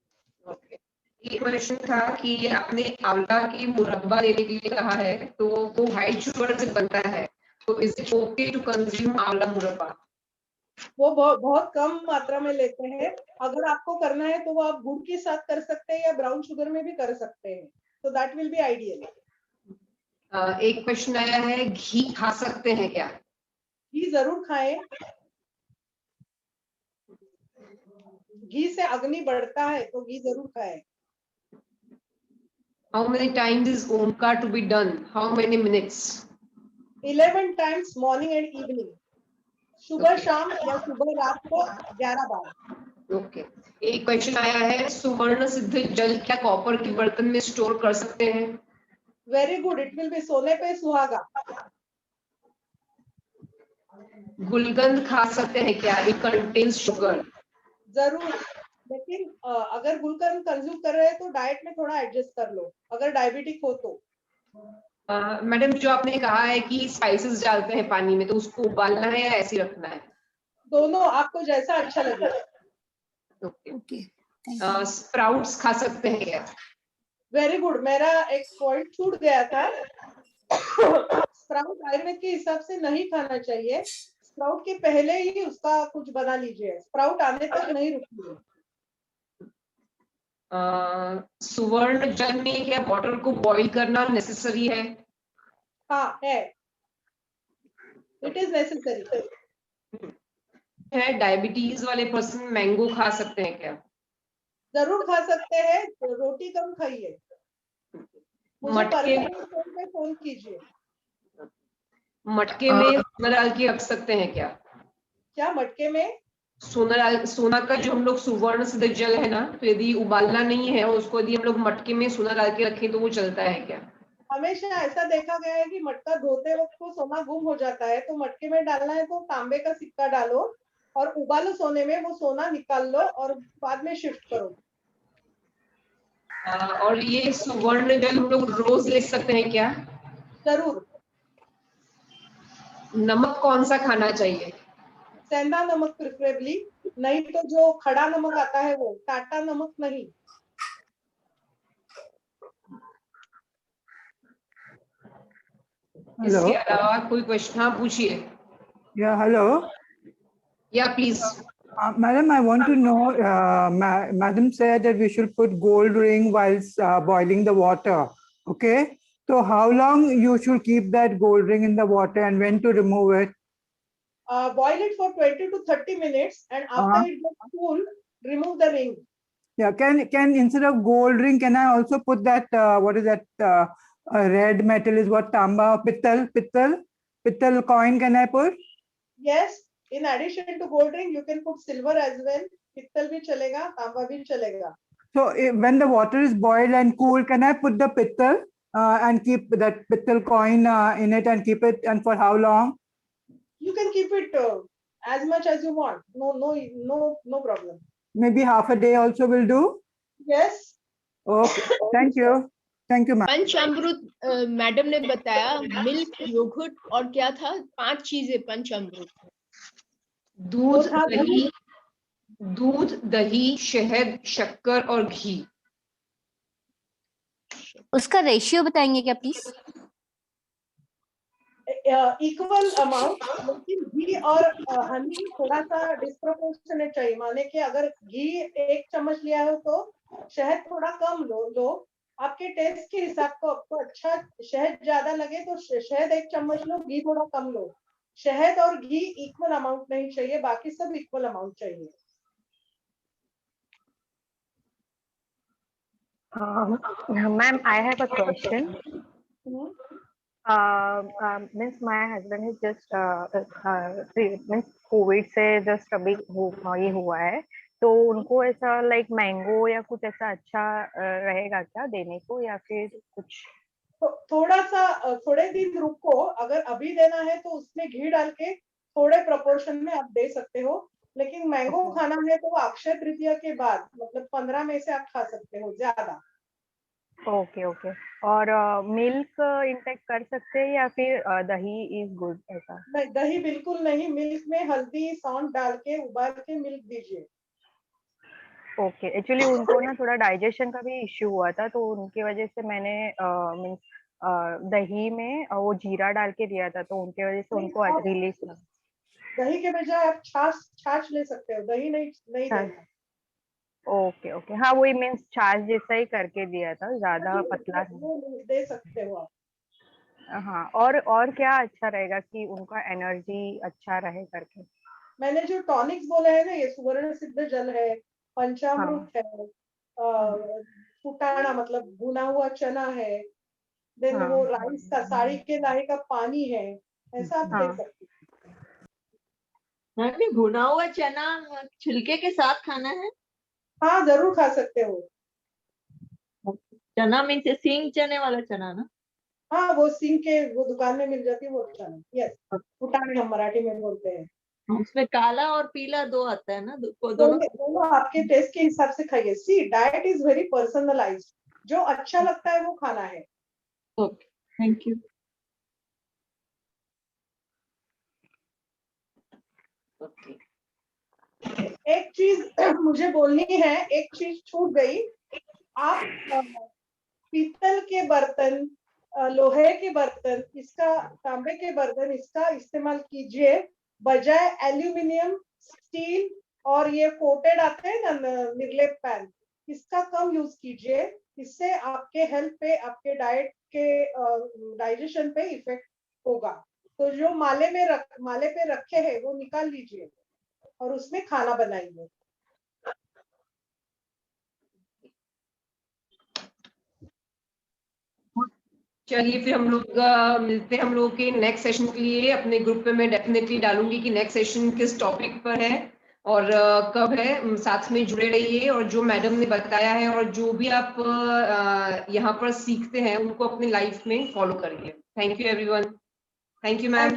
S1: Okay. ये क्वेश्चन था कि आपने आंवला की मुरब्बा लेने के लिए कहा है, तो वो व्हाइट शुगर से बनता है, तो is it okay to consume amla murabba?
S2: वो बहुत कम मात्रा में लेते हैं। अगर आपको करना है तो वो आप गुड़ के साथ कर सकते हैं या ब्राउन शुगर में भी कर सकते हैं, तो दैट विल बी आइडियल।
S1: एक क्वेश्चन आया है, घी खा सकते हैं क्या?
S2: घी जरूर खाएं। घी से अग्नि बढ़ता है, तो घी जरूर खाएं।
S1: How many times is Omkar to be done? How many minutes?
S2: 11 times morning and evening, सुबह शाम या सुबह रात को 11 बार।
S1: ओके। एक क्वेश्चन आया है, सुवर्ण सिद्ध जल क्या कॉपर के बर्तन में स्टोर कर सकते हैं?
S2: Very good, it will be सोने पे सुहागा।
S1: गुलकंद खा सकते हैं क्या? It contains sugar.
S2: जरूर, लेकिन अगर गुलकंद कंज्यूम कर रहे हैं तो डाइट में थोड़ा एडजस्ट कर लो, अगर डायबिटिक हो तो।
S1: मैडम जो आपने कहा है कि स्पाइसेस डालते हैं पानी में, तो उसको उबालना है या ऐसे रखना है?
S2: दोनों, आपको जैसा अच्छा लगे।
S1: ओके। स्प्राउट्स खा सकते हैं क्या?
S2: वेरी गुड, मेरा एक पॉइंट छूट गया था। स्प्राउट आयुर्वेद के हिसाब से नहीं खाना चाहिए। स्प्राउट के पहले ही उसका कुछ बना लीजिए, स्प्राउट आने तक नहीं रुकिए।
S1: सुवर्ण जल में क्या वाटर को बॉईल करना नेसेसरी है?
S2: हाँ है, इट इज नेसेसरी।
S1: है डायबिटीज वाले पर्सन मैंगो खा सकते हैं क्या?
S2: जरूर खा सकते हैं, रोटी कम खाइए। मुझे
S1: मटके
S2: पर्सनल फोन कीजिए।
S1: मटके में सोना डाल के रख सकते हैं क्या?
S2: क्या मटके में?
S1: सोना का जो हम लोग सुवर्ण सिद्ध जल है ना, तो यदि उबालना नहीं है उसको, यदि हम लोग मटके में सोना डाल के रखें तो वो चलता है क्या?
S2: हमेशा ऐसा देखा गया है कि मटका धोते वक्त को सोना गुम हो जाता है, तो मटके में डालना है तो तांबे का सिक्का डालो और उबालो सोने में, वो सोना निकाल लो और बाद में शिफ्ट करो।
S1: और ये सुवर्ण जल हम लोग रोज ले सकते हैं क्या?
S2: जरूर।
S1: नमक कौन सा खाना चाहिए?
S2: सेंधा नमक प्रिफरेबली, नहीं तो जो खड़ा नमक आता है वो, टाटा नमक नहीं।
S1: इसके अलावा कोई क्वेश्चन? हाँ पूछिए।
S4: Yeah, hello.
S1: या please.
S4: Madam, I want to know, Madam said that we should put gold ring whilst boiling the water. Okay. So how long you should keep that gold ring in the water and when to remove it?
S2: Boil it for 20 to 30 minutes and after it gets cool, remove the ring.
S4: Yeah, can instead of gold ring, can I also put that, what is that, red metal is what, tamba, pittal coin can I put?
S2: Yes, In addition to gold ring, you can put silver as well. पित्तल भी चलेगा, तांबा भी चलेगा.
S4: So when the water is boiled and cool, can I put the pittal and keep that pittal coin in it and keep it, and for how long?
S2: You can keep it as much as you want. No problem.
S4: Maybe half a day also will do.
S2: Yes.
S4: Okay, thank you. Thank you, ma'am.
S5: Panchamrit madam ने बताया, मिल्क, योगर्ट और क्या था, 5 चीजें पंचामृत.
S1: दूध, दही, शहद, शक्कर और घी.
S6: उसका रेशियो बताएंगे क्या प्लीज?
S2: इक्वल अमाउंट, लेकिन घी और हनी थोड़ा सा डिस्प्रोपोर्शनेट चाहिए. माने कि अगर घी 1 चम्मच लिया हो तो शहद थोड़ा कम लो. आपके टेस्ट के हिसाब को आपको अच्छा शहद ज्यादा लगे तो शहद 1 चम्मच लो, घी थोड़ा कम लो. शहद और घी इक्वल अमाउंट नहीं चाहिए, बाकी सब इक्वल अमाउंट चाहिए.
S7: Ma'am, I have a question. Means my husband is just means COVID से just अभी ये हुआ है, तो उनको ऐसा like मैंगो या कुछ ऐसा अच्छा रहेगा क्या देने को, या फिर कुछ?
S2: थोड़ा सा थोड़े दिन रुको. अगर अभी देना है तो उसमें घी डाल के थोड़े प्रोपोर्शन में आप दे सकते हो, लेकिन मैंगो खाना है तो अक्षय तृतीया के बाद, मतलब 15 में से आप खा सकते हो ज्यादा.
S7: ओके. और मिल्क इंटेक कर सकते हैं या फिर दही इज गुड ऐसा?
S2: नहीं, दही बिल्कुल नहीं. मिल्क में हल्दी सौंठ डाल के उबाल के मिल्क दीजिए.
S7: ओके. एक्चुअली उनको ना थोड़ा डाइजेशन का भी इश्यू हुआ था, तो उनकी वजह से मैंने मीन्स दही में वो जीरा डाल के दिया था, तो उनके वजह से उनको रिलीफ लगा.
S2: दही के बजाय आप छाछ ले सकते हो, दही नहीं देना.
S7: ओके. हाँ, वही मीन्स छाछ जैसा ही करके दिया था, ज्यादा पतला
S2: दे सकते हो आप.
S7: हाँ. और क्या अच्छा रहेगा कि उनका एनर्जी अच्छा रहे करके?
S2: मैंने जो टॉनिक्स बोले हैं ना, ये सुवर्ण सिद्ध जल है, पंचामृत है, फुटाना मतलब भुना हुआ चना है, देन वो राइस का साड़ी के लाहे का पानी है, ऐसा आप दे सकते
S3: मैंने भुना हुआ चना छिलके के साथ खाना है?
S2: हाँ, जरूर खा सकते हो.
S3: चना मीन से सिंग चने वाला चना ना?
S2: हाँ, वो सिंग के वो दुकान में मिल जाती है वो चना. यस, फुटाने हम मराठी में बोलते हैं.
S3: उसमें काला और पीला 2 आता है ना,
S2: दोनों आपके टेस्ट के हिसाब से खाइए. सी, डाइट इज वेरी पर्सनलाइज्ड. जो अच्छा लगता है वो खाना है.
S3: Okay, thank you.
S2: एक चीज मुझे बोलनी है, एक चीज छूट गई. आप पीतल के बर्तन, लोहे के बर्तन, इसका तांबे के बर्तन, इसका इस्तेमाल कीजिए बजाय एल्यूमिनियम, स्टील और ये कोटेड आते हैं ना निर्लेप पैन, इसका कम यूज कीजिए. इससे आपके हेल्थ पे, आपके डाइट के डाइजेशन पे इफेक्ट होगा. तो जो माले पे रखे हैं वो निकाल लीजिए और उसमें खाना बनाइए.
S1: चलिए फिर हम लोग मिलते हैं हम लोग के नेक्स्ट सेशन के लिए. अपने ग्रुप पे मैं डेफिनेटली डालूंगी कि नेक्स्ट सेशन किस टॉपिक पर है और कब है. साथ में जुड़े रहिए और जो मैडम ने बताया है और जो भी आप यहाँ पर सीखते हैं उनको अपनी लाइफ में फॉलो करिए. Thank you everyone. Thank you ma'am.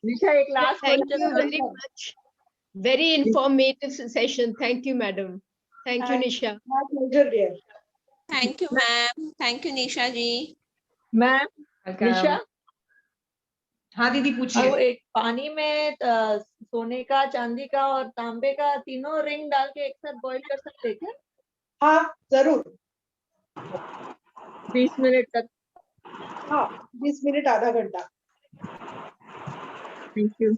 S3: Nisha एक last
S5: Thank you very much. Very informative session. Thank you, madam. Thank you, Nisha.
S2: My pleasure, dear.
S8: Thank you, ma'am. Thank you, Nisha ji.
S3: Ma'am, Nisha,
S1: हाँ दीदी पूछिए.
S3: वो एक पानी में सोने का, चांदी का और तांबे का तीनों रिंग डाल के एक साथ बॉईल कर सकते हैं क्या?
S2: हाँ, जरूर.
S3: 20 मिनट तक.
S2: हाँ, 20 मिनट, आधा घंटा.
S3: Thank you.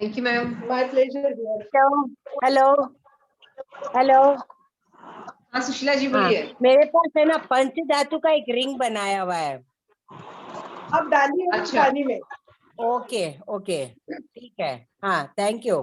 S1: Thank you ma'am.
S2: My pleasure, dear.
S9: Hello.
S1: हाँ सुशीला जी बोलिए.
S9: मेरे पास है ना पंच धातु का एक रिंग बनाया हुआ है.
S2: आप डालिए
S1: अच्छा.
S2: पानी में.
S9: ओके, ठीक है. हाँ, थैंक यू.